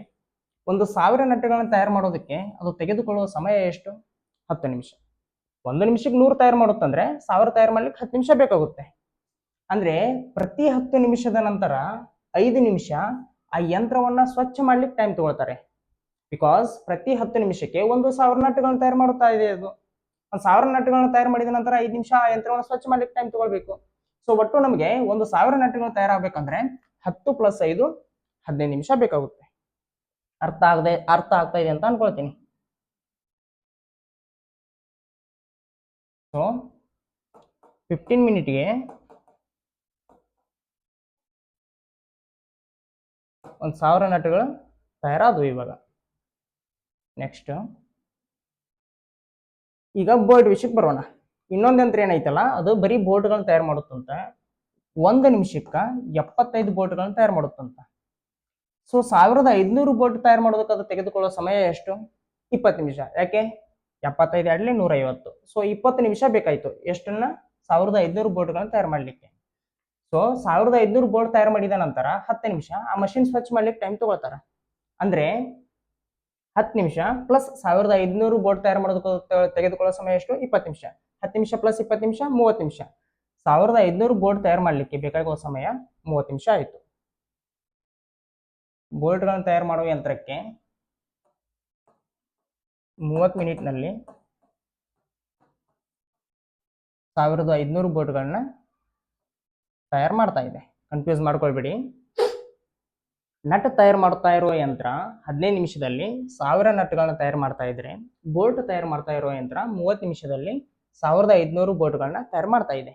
1000 ನಟ್ಟುಗಳನ್ನ ತಯಾರು ಮಾಡೋದಕ್ಕೆ ಅದು ತೆಗೆದುಕೊಳ್ಳುವ ಸಮಯ ಎಷ್ಟು? 10 ನಿಮಿಷ. 1 ನಿಮಿಷಕ್ಕೆ 100 ತಯಾರು ಮಾಡುತ್ತಂದ್ರೆ 1000 ತಯಾರು ಮಾಡ್ಲಿಕ್ಕೆ 10 ನಿಮಿಷ ಬೇಕಾಗುತ್ತೆ. ಅಂದ್ರೆ ಪ್ರತಿ 10 ನಿಮಿಷದ ನಂತರ 5 ನಿಮಿಷ ಆ ಯಂತ್ರವನ್ನ ಸ್ವಚ್ಛ ಮಾಡ್ಲಿಕ್ಕೆ ಟೈಮ್ ತಗೊಳ್ತಾರೆ. ಬಿಕಾಸ್ ಪ್ರತಿ 10 ನಿಮಿಷಕ್ಕೆ 1,000 ನಟ್ಗಳನ್ನು ತಯಾರು ಮಾಡುತ್ತಾ ಇದೆ. ಅದು 1,000 ನಟ್ಗಳನ್ನು ತಯಾರು ಮಾಡಿದ ನಂತರ 5 ನಿಮಿಷ ಆ ಯಂತ್ರವನ್ನು ಸ್ವಚ್ಛ ಮಾಡ್ಲಿಕ್ಕೆ ಟೈಮ್ ತಗೊಳ್ಬೇಕು. ಸೊ ಒಟ್ಟು ನಮಗೆ 1,000 ನಟ್ಗಳು ತಯಾರಾಗಬೇಕಂದ್ರೆ 10 + 5 15 ನಿಮಿಷ ಬೇಕಾಗುತ್ತೆ. ಅರ್ಥ ಆಗ್ತಾ ಇದೆ ಅಂತ ಅನ್ಕೊಳ್ತೀನಿ. ಸೊ 15 ಮಿನಿಟ್ಗೆ 1,000 ನಟ್ಗಳು ತಯಾರಾದವು. ಇವಾಗ ನೆಕ್ಸ್ಟ್ ಈಗ ಬೋರ್ಡ್ ವಿಷಯಕ್ಕೆ ಬರೋಣ. ಇನ್ನೊಂದು ಯಂತ್ರ ಏನೈತಲ್ಲ ಅದು ಬರೀ ಬೋರ್ಡ್ಗಳನ್ನ ತಯಾರು ಮಾಡುತ್ತಂತ. 1 ನಿಮಿಷಕ್ಕೆ 75 ಬೋರ್ಡ್ಗಳನ್ನ ತಯಾರು ಮಾಡುತ್ತಂತ. ಸೊ 1,500 ಬೋರ್ಡ್ ತಯಾರು ಮಾಡೋದಕ್ಕೆ ಅದು ತೆಗೆದುಕೊಳ್ಳೋ ಸಮಯ ಎಷ್ಟು? 20 ನಿಮಿಷ. ಯಾಕೆ? 75 ಆಡ್ಲಿ 150. ಸೊ 20 ನಿಮಿಷ ಬೇಕಾಯ್ತು. ಎಷ್ಟನ್ನ? 1,500 ಬೋರ್ಡ್ಗಳನ್ನ ತಯಾರು ಮಾಡ್ಲಿಕ್ಕೆ. ಸೊ 1,500 ಬೋರ್ಡ್ ತಯಾರು ಮಾಡಿದ ನಂತರ 10 ನಿಮಿಷ ಆ ಮಷಿನ್ ಸ್ವಚ್ಛ ಮಾಡ್ಲಿಕ್ಕೆ ಟೈಮ್ ತಗೊಳ್ತಾರ. ಅಂದ್ರೆ 10 ನಿಮಿಷ ಪ್ಲಸ್ 1,500 ಬೋರ್ಡ್ ತಯಾರು ಮಾಡೋದಕ್ಕೆ ತೆಗೆದುಕೊಳ್ಳೋ ಸಮಯ ಎಷ್ಟು? 20 ನಿಮಿಷ. 10 ನಿಮಿಷ ಪ್ಲಸ್ 20 ನಿಮಿಷ 30 ನಿಮಿಷ. 1,500 ಬೋರ್ಡ್ ತಯಾರು ಮಾಡ್ಲಿಕ್ಕೆ ಬೇಕಾಗುವ ಸಮಯ 30 ನಿಮಿಷ ಆಯ್ತು. ಬೋರ್ಡ್ಗಳನ್ನು ತಯಾರು ಮಾಡುವ ಯಂತ್ರಕ್ಕೆ 30 ಮಿನಿಟ್ನಲ್ಲಿ 1,500 ಬೋರ್ಡ್ಗಳನ್ನ ತಯಾರು ಮಾಡ್ತಾ ಇದೆ. ಕನ್ಫ್ಯೂಸ್ ಮಾಡ್ಕೊಳ್ಬೇಡಿ. ನಟ್ ತಯಾರು ಮಾಡ್ತಾ ಇರುವ ಯಂತ್ರ 15 ನಿಮಿಷದಲ್ಲಿ 1000 ನಟ್ಗಳನ್ನ ತಯಾರು ಮಾಡ್ತಾ ಇದ್ರೆ, ಬೋಲ್ಟ್ ತಯಾರು ಮಾಡ್ತಾ ಇರುವ ಯಂತ್ರ 30 ನಿಮಿಷದಲ್ಲಿ 1,500 ಬೋಲ್ಟ್ಗಳನ್ನ ತಯಾರು ಮಾಡ್ತಾ ಇದೆ.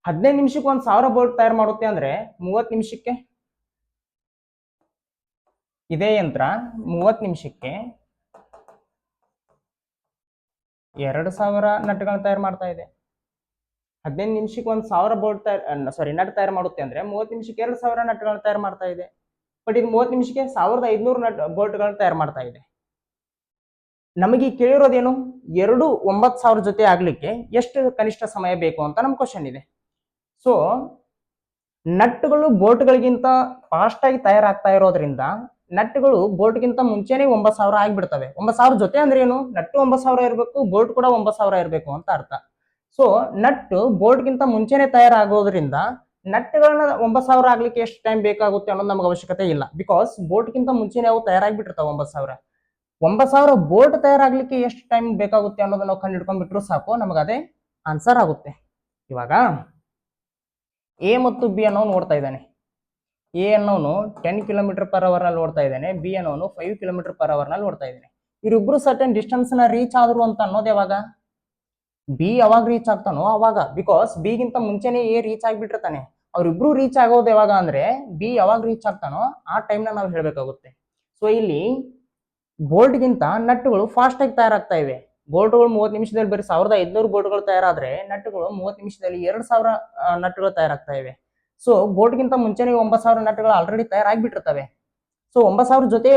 15 ನಿಮಿಷಕ್ಕೆ 1,000 ಬೋಲ್ಟ್ ತಯಾರು ಮಾಡುತ್ತೆ ಅಂದ್ರೆ 30 ನಿಮಿಷಕ್ಕೆ ಇದೇ ಯಂತ್ರ 30 ನಿಮಿಷಕ್ಕೆ 2,000 ನಟ್ಗಳನ್ನ ತಯಾರು ಮಾಡ್ತಾ ಇದೆ. 15 ನಿಮಿಷಕ್ಕೆ 1,000 ಬೋಲ್ಟ್ ನಟ್ ತಯಾರು ಮಾಡುತ್ತೆ ಅಂದ್ರೆ 30 ನಿಮಿಷಕ್ಕೆ 2,000 ನಟ್ಗಳನ್ನ ತಯಾರು ಮಾಡ್ತಾ ಇದೆ. ಬಟ್ ಇದು 30 ನಿಮಿಷಕ್ಕೆ 1,500 ಬೋಲ್ಟ್ಗಳನ್ನ ತಯಾರು ಮಾಡ್ತಾ ಇದೆ. ನಮಗೆ ಕೇಳಿರೋದೇನು? 9,000 ಜೊತೆ ಆಗ್ಲಿಕ್ಕೆ ಎಷ್ಟು ಕನಿಷ್ಠ ಸಮಯ ಬೇಕು ಅಂತ ನಮ್ ಕ್ವಶನ್ ಇದೆ. ಸೊ ನಟ್ಗಳು ಬೋಲ್ಟ್ಗಳಿಗಿಂತ ಫಾಸ್ಟ್ ಆಗಿ ತಯಾರಾಗ್ತಾ ಇರೋದ್ರಿಂದ ನಟ್ಗಳು ಬೋಲ್ಟ್ಗಿಂತ ಮುಂಚೆನೆ 9,000 ಆಗಿಬಿಡ್ತವೆ. 9,000 ಜೊತೆ ಅಂದ್ರೆ ಏನು? ನಟ್ಟು 9,000 ಇರಬೇಕು, ಬೋಲ್ಟ್ ಕೂಡ 9,000 ಇರಬೇಕು ಅಂತ ಅರ್ಥ. ಸೊ ನಟ್ ಬೋಲ್ಟ್ಗಿಂತ ಮುಂಚೆನೆ ತಯಾರಾಗೋದ್ರಿಂದ ನಟ್ಗಳನ್ನ 9,000 ಆಗ್ಲಿಕ್ಕೆ ಎಷ್ಟು ಟೈಮ್ ಬೇಕಾಗುತ್ತೆ ಅನ್ನೋದು ನಮಗೆ ಅವಶ್ಯಕತೆ ಇಲ್ಲ. ಬಿಕಾಸ್ ಬೋಲ್ಟ್ಗಿಂತ ಮುಂಚೆನೆ ಅವು ತಯಾರಾಗ್ಬಿಟ್ಟಿರ್ತಾವೆ 9,000. 9,000 ಬೋಲ್ಟ್ ತಯಾರಾಗ್ಲಿಕ್ಕೆ ಎಷ್ಟು ಟೈಮ್ ಬೇಕಾಗುತ್ತೆ ಅನ್ನೋದನ್ನ ನಾವು ಕಂಡು ಹಿಡ್ಕೊಂಡ್ಬಿಟ್ರು ಸಾಕು, ನಮಗೆ ಅದೇ ಆನ್ಸರ್ ಆಗುತ್ತೆ. ಇವಾಗ ಎ ಮತ್ತು ಬಿ ಅನ್ನೋ ನೋಡ್ತಾ ಇದ್ದಾನೆ. ಎ ಅನ್ನೋನು 10 km/h ನಲ್ಲಿ ಓಡ್ತಾ ಇದ್ದಾನೆ. ಬಿ ಅನ್ನೋನು 5 km/h ನಲ್ಲಿ ಓಡ್ತಾ ಇದ್ದಾನೆ. ಇವರಿಬ್ರು ಸರ್ಟನ್ ಡಿಸ್ಟೆನ್ಸ್ ನ ರೀಚ್ ಆದ್ರು ಅಂತ ಅನ್ನೋದು ಯಾವಾಗ? ಬಿ ಯಾವಾಗ ರೀಚ್ ಆಗ್ತಾನೋ ಅವಾಗ. ಬಿಕಾಸ್ ಬಿ ಗಿಂತ ಮುಂಚೆನೆ ಎ ರೀಚ್ ಆಗ್ಬಿಟ್ಟಿರ್ತಾನೆ. ಅವ್ರಿಬ್ರು ರೀಚ್ ಆಗೋದು ಯಾವಾಗ ಅಂದ್ರೆ ಬಿ ಯಾವಾಗ ರೀಚ್ ಆಗ್ತಾನೋ ಆ ಟೈಮ್ ನ ನಾವು ಹೇಳ್ಬೇಕಾಗುತ್ತೆ. ಸೊ ಇಲ್ಲಿ ಬೋಲ್ಟ್ ಗಿಂತ ನಟ್ಗಳು ಫಾಸ್ಟ್ ಆಗಿ ತಯಾರಾಗ್ತಾ ಇವೆ. ಬೋಲ್ಟ್ಗಳು 30 ನಿಮಿಷದಲ್ಲಿ ಬರೀ 1,500 ಬೋಲ್ಟ್ಗಳು ತಯಾರಾದ್ರೆ ನಟ್ಗಳು 30 ನಿಮಿಷದಲ್ಲಿ 2,000 ನಟ್ಗಳು ತಯಾರಾಗ್ತಾ ಇವೆ. ಸೊ ಬೋಲ್ಟ್ಗಿಂತ ಮುಂಚೆನೆ 9,000 ನಟ್ಗಳು ಆಲ್ರೆಡಿ ತಯಾರಾಗ್ಬಿಟ್ಟಿರ್ತವೆ. ಸೊ 9,000 ಜೊತೆ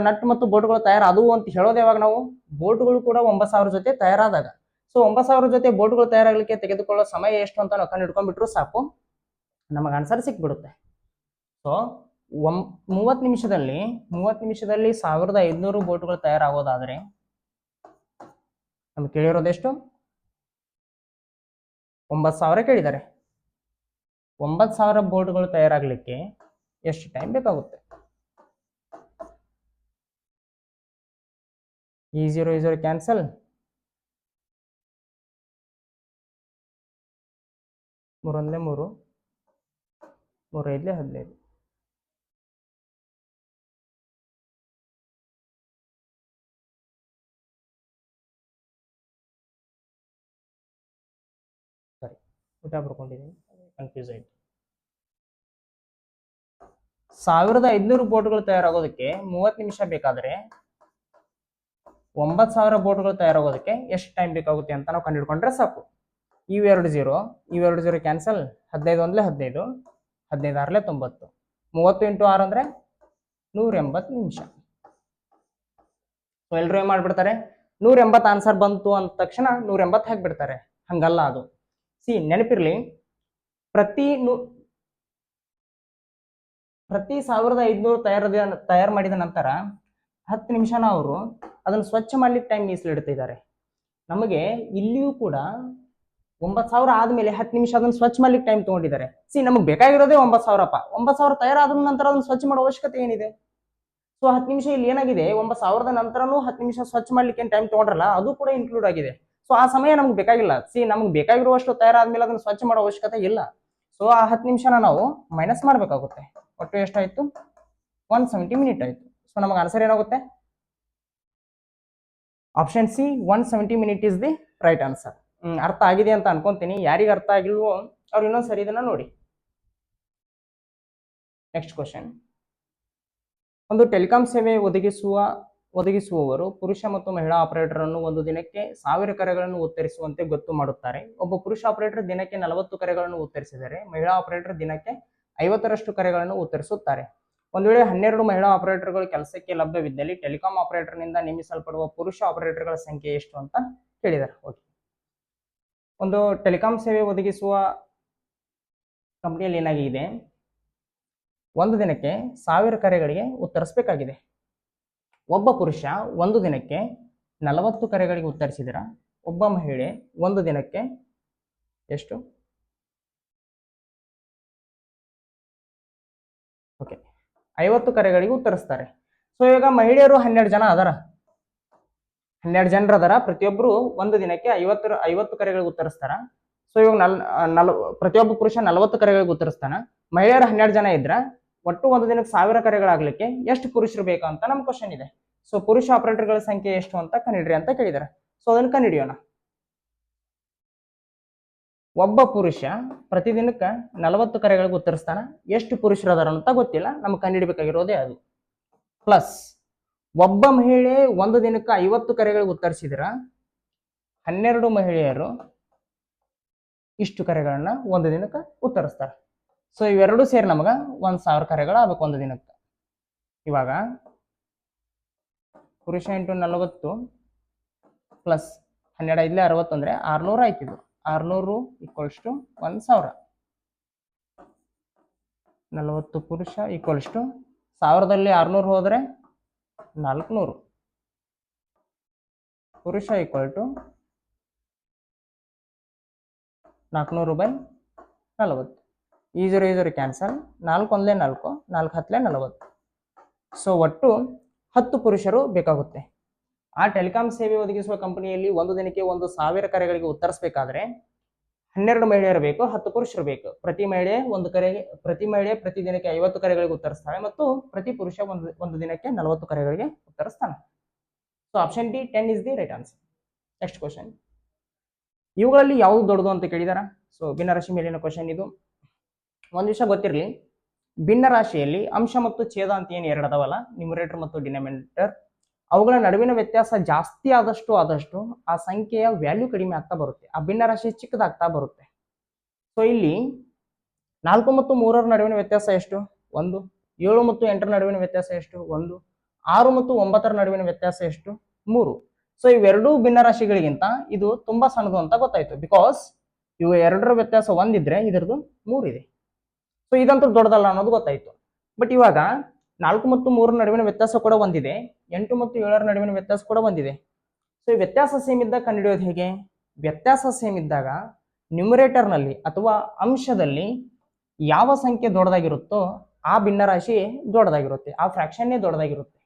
ನಟ್ ಮತ್ತು ಬೋಲ್ಟ್ಗಳು ತಯಾರಾದವು ಅಂತ ಹೇಳೋದು ಯಾವಾಗ ನಾವು? ಬೋಲ್ಟ್ಗಳು ಕೂಡ 9,000 ಜೊತೆ ತಯಾರಾದಾಗ. ಸೊ 9,000 ಜೊತೆ ಬೋಲ್ಟ್ಗಳು ತಯಾರಾಗಲಿಕ್ಕೆ ತೆಗೆದುಕೊಳ್ಳೋ ಸಮಯ ಎಷ್ಟು ಅಂತ ನಾವು ಕಂಡು ಹಿಡ್ಕೊಂಡ್ಬಿಟ್ರು ಸಾಕು, ನಮಗೆ ಆನ್ಸರ್ ಸಿಕ್ಬಿಡುತ್ತೆ. ಸೊ 30 ನಿಮಿಷದಲ್ಲಿ 1,500 ಬೋಲ್ಟ್ಗಳು ತಯಾರಾಗೋದಾದ್ರೆ ನಮ್ಗೆ ಕೇಳಿರೋದೆಷ್ಟು? 9,000 ಕೇಳಿದ್ದಾರೆ. 9,000 ಬೋಲ್ಟ್ಗಳು ತಯಾರಾಗಲಿಕ್ಕೆ ಎಷ್ಟು ಟೈಮ್ ಬೇಕಾಗುತ್ತೆ? ಈ 0 ಕ್ಯಾನ್ಸಲ್. 3 1 3, 3 5 15. ಸರಿ, ಊಟ ಬರ್ಕೊಂಡಿದ್ದೀನಿ, ಕನ್ಫ್ಯೂಸ್ ಆಯ್ತು. 1,500 ಬೋಟ್ಗಳು ತಯಾರಾಗೋದಕ್ಕೆ 30 ನಿಮಿಷ ಬೇಕಾದ್ರೆ 9,000 ಬೋಟ್ಗಳು ತಯಾರಾಗೋದಕ್ಕೆ ಎಷ್ಟು ಟೈಮ್ ಬೇಕಾಗುತ್ತೆ ಅಂತ ನಾವು ಕಂಡು ಹಿಡ್ಕೊಂಡ್ರೆ ಸಾಕು. ಇವೆರಡು 0 ಕ್ಯಾನ್ಸಲ್. 15 1 15, 15 6 90, 30 × 6 ಅಂದ್ರೆ 180 ನಿಮಿಷ. ಸೊ ಎಲ್ಲರೂ ಏನ್ ಮಾಡ್ಬಿಡ್ತಾರೆ? 180 ಆನ್ಸರ್ ಬಂತು ಅಂದ ತಕ್ಷಣ 180 ಹಾಕ್ಬಿಡ್ತಾರೆ. ಹಂಗಲ್ಲ ಅದು. ನೆನಪಿರ್ಲಿ, ಪ್ರತಿ 1,500 ತಯಾರು ಮಾಡಿದ ನಂತರ 10 ನಿಮಿಷನ ಅವರು ಅದನ್ನು ಸ್ವಚ್ಛ ಮಾಡ್ಲಿಕ್ಕೆ ಟೈಮ್ ಮೀಸಲಿಡ್ತಿದ್ದಾರೆ. ನಮಗೆ ಇಲ್ಲಿಯೂ ಕೂಡ 9,000 ಆದ್ಮೇಲೆ 10 ನಿಮಿಷ ಅದನ್ನ ಸ್ವಚ್ಛ ಮಾಡ್ಲಿಕ್ಕೆ ಟೈಮ್ ತಗೊಂಡಿದ್ದಾರೆ. ಸಿ ನಮಗೆ ಬೇಕಾಗಿರೋದೇ 9,000. 9,000 ತಯಾರಾದ ನಂತರ ಅದನ್ನ ಸ್ವಚ್ಛ ಮಾಡೋ ಅವಶ್ಯಕತೆ ಏನಿದೆ? ಸೊ 10 ನಿಮಿಷ ಇಲ್ಲಿ ಏನಾಗಿದೆ, 9,000 ನಂತರನೂ 10 ನಿಮಿಷ ಸ್ವಚ್ಛ ಮಾಡ್ಲಿಕ್ಕೆ ಏನ್ ಟೈಮ್ ತಗೊಂಡ್ರಲ್ಲ ಅದು ಕೂಡ ಇನ್ಕ್ಲೂಡ್ ಆಗಿದೆ. ಸೊ ಆ ಸಮಯ ನಮ್ಗೆ ಬೇಕಾಗಿಲ್ಲ. ಸಿ ನಮ್ಗೆ ಬೇಕಾಗಿರುವಷ್ಟು ತಯಾರಾದ್ಮೇಲೆ ಅದನ್ನ ಸ್ವಚ್ಛ ಮಾಡೋ ಅವಶ್ಯಕತೆ ಇಲ್ಲ. ಸೊ ಆ 10 ನಿಮಿಷನ ನಾವು ಮೈನಸ್ ಮಾಡ್ಬೇಕಾಗುತ್ತೆ. ಒಟ್ಟು ಎಷ್ಟಾಯ್ತು? 170 ಮಿನಿಟ್ ಆಯ್ತು. ಸೊ ನಮಗೆ ಆನ್ಸರ್ ಏನಾಗುತ್ತೆ? Option C 170 minute is the right answer. ಅರ್ಥ ಆಗಿದೆ ಅಂತ ಅನ್ಕೊಂತೀನಿ. ಯಾರಿಗೆ ಅರ್ಥ ಆಗಿಲ್ವೋ ಅವ್ರು ಇನ್ನೊಂದ್ಸರಿ ಇದನ್ನ ನೋಡಿ. Next question. ಒಂದು ಟೆಲಿಕಾಂ ಸೇವೆ ಒದಗಿಸುವವರು ಪುರುಷ ಮತ್ತು ಮಹಿಳಾ ಆಪರೇಟರ್ ಅನ್ನು ಒಂದು ದಿನಕ್ಕೆ 1000 ಕರೆಗಳನ್ನು ಉತ್ತರಿಸುವಂತೆ ಗೊತ್ತು ಮಾಡುತ್ತಾರೆ. ಒಬ್ಬ ಪುರುಷ ಆಪರೇಟರ್ ದಿನಕ್ಕೆ 40 ಕರೆಗಳನ್ನು ಉತ್ತರಿಸಿದರೆ ಮಹಿಳಾ ಆಪರೇಟರ್ ದಿನಕ್ಕೆ 50ರಷ್ಟು ಕರೆಗಳನ್ನು ಉತ್ತರಿಸುತ್ತಾರೆ. ಒಂದು ವೇಳೆ 12 ಮಹಿಳಾ ಆಪರೇಟರ್ಗಳು ಕೆಲಸಕ್ಕೆ ಲಭ್ಯವಿದ್ದಲ್ಲಿ ಟೆಲಿಕಾಂ ಆಪರೇಟರ್ನಿಂದ ನೇಮಿಸಲ್ಪಡುವ ಪುರುಷ ಆಪರೇಟರ್ಗಳ ಸಂಖ್ಯೆ ಎಷ್ಟು ಅಂತ ಕೇಳಿದ್ದಾರೆ. ಓಕೆ, ಒಂದು ಟೆಲಿಕಾಂ ಸೇವೆ ಒದಗಿಸುವ ಕಂಪನಿಯಲ್ಲಿ ಏನಾಗಿದೆ, ಒಂದು ದಿನಕ್ಕೆ 1000 ಕರೆಗಳಿಗೆ ಉತ್ತರಿಸಬೇಕಾಗಿದೆ. ಒಬ್ಬ ಪುರುಷ ಒಂದು ದಿನಕ್ಕೆ 40 ಕರೆಗಳಿಗೆ ಉತ್ತರಿಸಿದರ ಒಬ್ಬ ಮಹಿಳೆ ಒಂದು ದಿನಕ್ಕೆ ಎಷ್ಟು? ಓಕೆ, 50 ಕರೆಗಳಿಗೆ ಉತ್ತರಿಸ್ತಾರೆ. ಸೊ ಇವಾಗ ಮಹಿಳೆಯರು 12 ಜನ ಅದರ, 12 ಜನರು ಅದರ. ಪ್ರತಿಯೊಬ್ಬರು ಒಂದು ದಿನಕ್ಕೆ 50 ಕರೆಗಳಿಗೆ ಉತ್ತರಿಸ್ತಾರ. ಸೊ ಇವಾಗ ಪ್ರತಿಯೊಬ್ಬ ಪುರುಷ 40 ಕರೆಗಳಿಗೆ ಉತ್ತರಿಸ್ತಾನ. ಮಹಿಳೆಯರು 12 ಜನ ಇದ್ರ ಒಟ್ಟು ಒಂದು ದಿನಕ್ಕೆ 1000 ಕರೆಗಳಾಗ್ಲಿಕ್ಕೆ ಎಷ್ಟು ಪುರುಷರು ಬೇಕು ಅಂತ ನಮ್ ಕ್ವಶನ್ ಇದೆ. ಸೊ ಪುರುಷ ಆಪರೇಟರ್ಗಳ ಸಂಖ್ಯೆ ಎಷ್ಟು ಅಂತ ಕಂಡಿಡ್ರಿ ಅಂತ ಕೇಳಿದಾರೆ. ಸೊ ಅದನ್ನ ಕಂಡಿಡಿಯೋಣ. ಒಬ್ಬ ಪುರುಷ ಪ್ರತಿದಿನಕ್ಕೆ 40 ಕರೆಗಳಿಗೆ ಉತ್ತರಿಸ್ತಾನ. ಎಷ್ಟು ಪುರುಷರು ಅದಾರ ಅಂತ ಗೊತ್ತಿಲ್ಲ, ನಮ್ಗೆ ಕಂಡುಹಿಡಬೇಕಾಗಿರೋದೇ ಅದು. ಪ್ಲಸ್ ಒಬ್ಬ ಮಹಿಳೆ ಒಂದು ದಿನಕ್ಕೆ 50 ಕರೆಗಳಿಗೆ ಉತ್ತರಿಸಿದ್ರ 12 ಮಹಿಳೆಯರು ಇಷ್ಟು ಕರೆಗಳನ್ನ ಒಂದು ದಿನಕ್ಕೆ ಉತ್ತರಿಸ್ತಾರೆ. ಸೊ ಇವೆರಡು ಸೇರಿ ನಮಗ 1000 ಕರೆಗಳು ಆಗ್ಬೇಕು ಒಂದು ದಿನಕ್ಕೆ. ಇವಾಗ ಪುರುಷ ಇಂಟು 40 ಪ್ಲಸ್ 12 ಐದ್ಲೆ 60 ಅಂದ್ರೆ 600 ಆಯ್ತಿದ್ದು. 600 ಈಕ್ವಲ್ಸ್ ಟು 1000. 40 ಪುರುಷ ಈಕ್ವಲ್ಸ್ ಟು 1000ದಲ್ಲಿ 600 ಹೋದ್ರೆ 400. ಪುರುಷ ಈಕ್ವಲ್ ಟು 400/40. ಈ 0 ಕ್ಯಾನ್ಸಲ್. 4 ಒಂದ್ಲೆ 4, 4 ಹತ್ಲೆ 40. ಸೊ ಒಟ್ಟು 10 ಪುರುಷರು ಬೇಕಾಗುತ್ತೆ. ಆ ಟೆಲಿಕಾಂ ಸೇವೆ ಒದಗಿಸುವ ಕಂಪನಿಯಲ್ಲಿ ಒಂದು ದಿನಕ್ಕೆ 1000 ಕರೆಗಳಿಗೆ ಉತ್ತರಿಸಬೇಕಾದ್ರೆ 12 ಮಹಿಳೆಯರು ಬೇಕು, 10 ಪುರುಷರು ಬೇಕು. ಪ್ರತಿ ಮಹಿಳೆ ಪ್ರತಿ ದಿನಕ್ಕೆ 50 ಕರೆಗಳಿಗೆ ಉತ್ತರಿಸ್ತಾಳೆ ಮತ್ತು ಪ್ರತಿ ಪುರುಷ ಒಂದು ದಿನಕ್ಕೆ 40 ಕರೆಗಳಿಗೆ ಉತ್ತರಿಸ್ತಾನೆ. So option D 10 is the right answer. Next question. ಇವುಗಳಲ್ಲಿ ಯಾವುದು ದೊಡ್ಡದು ಅಂತ ಕೇಳಿದಾರ. ಸೊ ಭಿನ್ನರಾಶಿ ಮೇಲಿನ ಕ್ವಶನ್ ಇದು. ಒಂದು ವಿಷಯ ಗೊತ್ತಿರಲಿ, ಭಿನ್ನರಾಶಿಯಲ್ಲಿ ಅಂಶ ಮತ್ತು ಛೇದ ಅಂತ ಏನು ಎರಡು ಅದಾವಲ್ಲ, ನ್ಯೂಮರೇಟರ್ ಮತ್ತು ಡಿನಾಮಿನೇಟರ್, ಅವುಗಳ ನಡುವಿನ ವ್ಯತ್ಯಾಸ ಜಾಸ್ತಿ ಆದಷ್ಟು ಆ ಸಂಖ್ಯೆಯ ವ್ಯಾಲ್ಯೂ ಕಡಿಮೆ ಆಗ್ತಾ ಬರುತ್ತೆ, ಆ ಭಿನ್ನರಾಶಿ ಚಿಕ್ಕದಾಗ್ತಾ ಬರುತ್ತೆ. ಸೊ ಇಲ್ಲಿ 4 ಮತ್ತು 3ರ ನಡುವಿನ ವ್ಯತ್ಯಾಸ ಎಷ್ಟು? 1. 7 ಮತ್ತು 8ರ ನಡುವಿನ ವ್ಯತ್ಯಾಸ ಎಷ್ಟು? 1. 6 ಮತ್ತು 9ರ ನಡುವಿನ ವ್ಯತ್ಯಾಸ ಎಷ್ಟು? 3. ಸೊ ಇವೆರಡೂ ಭಿನ್ನರಾಶಿಗಳಿಗಿಂತ ಇದು ತುಂಬಾ ಸಣ್ಣದು ಅಂತ ಗೊತ್ತಾಯ್ತು. ಬಿಕಾಸ್ ಇವು ಎರಡರ ವ್ಯತ್ಯಾಸ 1 ಇದ್ರೆ ಇದರದು 3 ಇದೆ. ಸೊ ಇದಂತೂ ದೊಡ್ಡದಲ್ಲ ಅನ್ನೋದು ಗೊತ್ತಾಯ್ತು. ಬಟ್ ಇವಾಗ 4 ಮತ್ತು 3ರ ನಡುವಿನ ವ್ಯತ್ಯಾಸ ಕೂಡ ಒಂದಿದೆ, 8 ಮತ್ತು 7ರ ನಡುವಿನ ವ್ಯತ್ಯಾಸ ಕೂಡ ಒಂದಿದೆ. ಸೊ ಈ ವ್ಯತ್ಯಾಸ ಸೇಮ್ ಇದ್ದಾಗ ಕಂಡುಹಿಡಿಯೋದು ಹೇಗೆ? ವ್ಯತ್ಯಾಸ ಸೇಮ್ ಇದ್ದಾಗ ನ್ಯೂಮರೇಟರ್ನಲ್ಲಿ ಅಥವಾ ಅಂಶದಲ್ಲಿ ಯಾವ ಸಂಖ್ಯೆ ದೊಡ್ಡದಾಗಿರುತ್ತೋ ಆ ಭಿನ್ನರಾಶಿ ದೊಡ್ಡದಾಗಿರುತ್ತೆ, ಆ ಫ್ರಾಕ್ಷನ್ನೇ ದೊಡ್ಡದಾಗಿರುತ್ತೆ.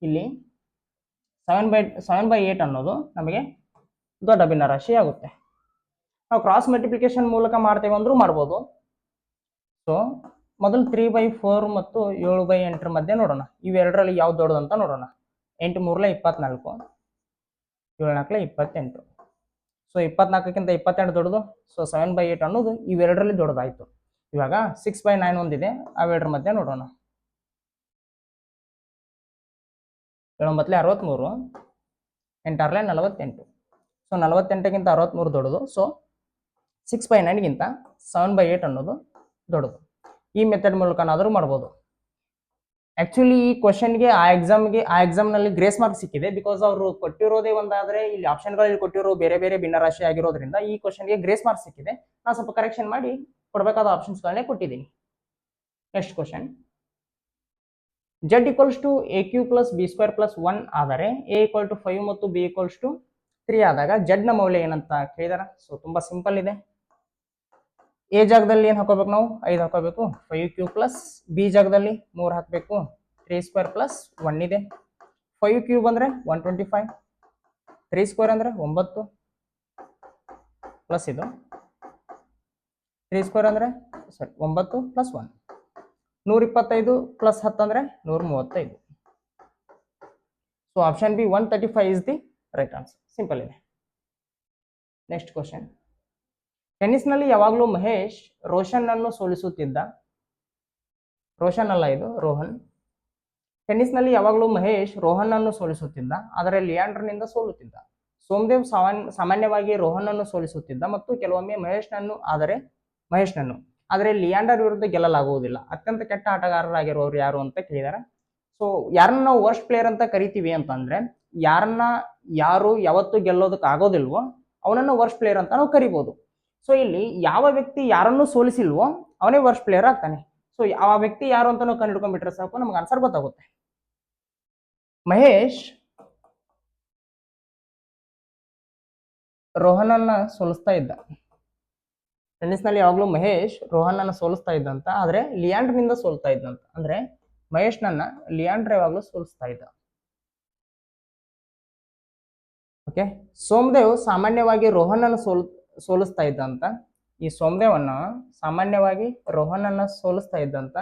ಇಲ್ಲಿ 7/8 ಅನ್ನೋದು ನಮಗೆ ದೊಡ್ಡ ಭಿನ್ನರಾಶಿ ಆಗುತ್ತೆ. ನಾವು ಕ್ರಾಸ್ ಮಲ್ಟಿಪ್ಲಿಕೇಶನ್ ಮೂಲಕ ಮಾಡ್ತೇವೆ ಅಂದ್ರೂ ಮಾಡ್ಬೋದು. ಸೊ ಮೊದಲು 3/4 ಮತ್ತು 7/8ರ ಮಧ್ಯೆ ನೋಡೋಣ. ಇವೆರಡರಲ್ಲಿ ಯಾವ್ದು ದೊಡ್ಡದು ಅಂತ ನೋಡೋಣ. 8 3 24, 7 4 28. ಸೊ 24ಕ್ಕಿಂತ 28 ದೊಡ್ಡದು. ಸೊ 7/8 ಅನ್ನೋದು ಇವೆರಡರಲ್ಲಿ ದೊಡ್ಡದಾಯ್ತು. ಇವಾಗ 6/9 ಒಂದಿದೆ, ಅವೆರಡರ ಮಧ್ಯೆ ನೋಡೋಣ. 7 9 63, 8 6 48. ಸೊ 48ಕ್ಕಿಂತ 63 ದೊಡ್ಡದು. ಸೊ 6/9ಗಿಂತ 7/8 ಅನ್ನೋದು ದೊಡ್ಡದು. ಈ ಮೆಥಡ್ ಮೂಲಕನಾದರೂ ಮಾಡ್ಬೋದು. ಆಕ್ಚುಲಿ ಈ ಕ್ವಶನ್ಗೆ ಆ ಎಕ್ಸಾಮ್ನಲ್ಲಿ ಗ್ರೇಸ್ ಮಾರ್ಕ್ ಸಿಕ್ಕಿದೆ. ಬಿಕಾಸ್ ಅವರು ಕೊಟ್ಟಿರೋದೇ ಒಂದಾದ್ರೆ ಇಲ್ಲಿ ಆಪ್ಷನ್ಗಳಲ್ಲಿ ಕೊಟ್ಟಿರೋ ಬೇರೆ ಬೇರೆ ಭಿನ್ನರಾಶಿ ಆಗಿರೋದ್ರಿಂದ ಈ ಕ್ವಶನ್ಗೆ ಗ್ರೇಸ್ ಮಾರ್ಕ್ ಸಿಕ್ಕಿದೆ. ನಾನು ಸ್ವಲ್ಪ ಕರೆಕ್ಷನ್ ಮಾಡಿ ಕೊಡಬೇಕಾದ ಆಪ್ಷನ್ಸ್ಗಳನ್ನೇ ಕೊಟ್ಟಿದ್ದೀನಿ. Next question. Z = AQ + B² + 1 ಆದರೆ A = 5 ಮತ್ತು B = 3 ಆದಾಗ ಜೆಡ್ ನ ಮೌಲ್ಯ ಏನಂತ ಕೇಳಿದಾರ. ಸೊ ತುಂಬಾ ಸಿಂಪಲ್ ಇದೆ. ಎ ಜಾಗದಲ್ಲಿ ಏನ್ ಹಾಕೋಬೇಕು ನಾವು 5 ಹಾಕೋಬೇಕು. 5q ಪ್ಲಸ್ ಬಿ ಜಾಗದಲ್ಲಿ 3 ಹಾಕಬೇಕು. 3 ಸ್ಕ್ವೇರ್ ಪ್ಲಸ್ 1 ಇದೆ. 5q ಬಂದ್ರೆ 125, 3 ಸ್ಕ್ವೇರ್ ಅಂದ್ರೆ 9 ಪ್ಲಸ್ ಇದು 3 ಸ್ಕ್ವೇರ್ ಅಂದ್ರೆ 9 ಪ್ಲಸ್ 1 125 ಪ್ಲಸ್ 10 ಅಂದ್ರೆ 135. So option B 135 is the right answer. Simple ಇದೆ. Next question. ಟೆನ್ನಿಸ್ನಲ್ಲಿ ಯಾವಾಗಲೂ ಮಹೇಶ್ ರೋಷನ್ ಅನ್ನು ಸೋಲಿಸುತ್ತಿದ್ದ. ರೋಷನ್ ಅಲ್ಲ, ಇದು ರೋಹನ್. ಟೆನ್ನಿಸ್ನಲ್ಲಿ ಯಾವಾಗಲೂ ಮಹೇಶ್ ರೋಹನ್ ಅನ್ನು ಸೋಲಿಸುತ್ತಿದ್ದ, ಆದರೆ ಲಿಯಾಂಡರ್ನಿಂದ ಸೋಲುತ್ತಿದ್ದ. ಸೋಮದೇವ್ ಸಾಮಾನ್ಯವಾಗಿ ರೋಹನ್ ಅನ್ನು ಸೋಲಿಸುತ್ತಿದ್ದ ಮತ್ತು ಕೆಲವೊಮ್ಮೆ ಮಹೇಶ್ನನ್ನು ಆದರೆ ಲಿಯಾಂಡರ್ ವಿರುದ್ಧ ಗೆಲ್ಲಲಾಗುವುದಿಲ್ಲ. ಅತ್ಯಂತ ಕೆಟ್ಟ ಆಟಗಾರರಾಗಿರುವವರು ಯಾರು ಅಂತ ಕೇಳಿದಾರೆ. ಸೊ ಯಾರನ್ನ ನಾವು ವರ್ಸ್ಟ್ ಪ್ಲೇಯರ್ ಅಂತ ಕರಿತೀವಿ ಅಂತಂದ್ರೆ ಯಾರು ಯಾವತ್ತು ಗೆಲ್ಲೋದಕ್ಕೆ ಆಗೋದಿಲ್ವೋ ಅವನನ್ನು ವರ್ಸ್ಟ್ ಪ್ಲೇಯರ್ ಅಂತ ನಾವು ಕರಿಬಹುದು. ಸೊ ಇಲ್ಲಿ ಯಾವ ವ್ಯಕ್ತಿ ಯಾರನ್ನು ಸೋಲಿಸಿಲ್ವೋ ಅವನೇ ವರ್ಸ್ಟ್ ಪ್ಲೇಯರ್ ಆಗ್ತಾನೆ. ಸೊ ಆ ವ್ಯಕ್ತಿ ಯಾರು ಅಂತ ನಾವು ಕಂಡುಹಿಡ್ಕೊಂಡ್ಬಿಟ್ರೆ ಸಾಕು, ನಮ್ಗೆ ಆನ್ಸರ್ ಗೊತ್ತಾಗುತ್ತೆ. ಮಹೇಶ್ ರೋಹನನ್ನ ಸೋಲಿಸ್ತಾ ಇದ್ದ. ಟೆನ್ನಿಸ್ನಲ್ಲಿ ಯಾವಾಗಲೂ ಮಹೇಶ್ ರೋಹನನ್ನ ಸೋಲಿಸ್ತಾ ಇದ್ದಂತ, ಆದ್ರೆ ಲಿಯಾಂಡರ್ನಿಂದ ಸೋಲ್ತಾ ಇದ್ದಂತ. ಅಂದ್ರೆ ಮಹೇಶ್ನನ್ನ ಲಿಯಾಂಡರ್ ಯಾವಾಗಲೂ ಸೋಲಿಸ್ತಾ ಇದ್ದ. ಓಕೆ. ಸೋಮದೇವ್ ಸಾಮಾನ್ಯವಾಗಿ ರೋಹನನ್ನು ಸೋಲಿಸ್ತಾ ಇದ್ದಂತ. ಈ ಸೋಮದೇವನ್ನ ಸಾಮಾನ್ಯವಾಗಿ ರೋಹನನ್ನ ಸೋಲಿಸ್ತಾ ಇದ್ದಂತ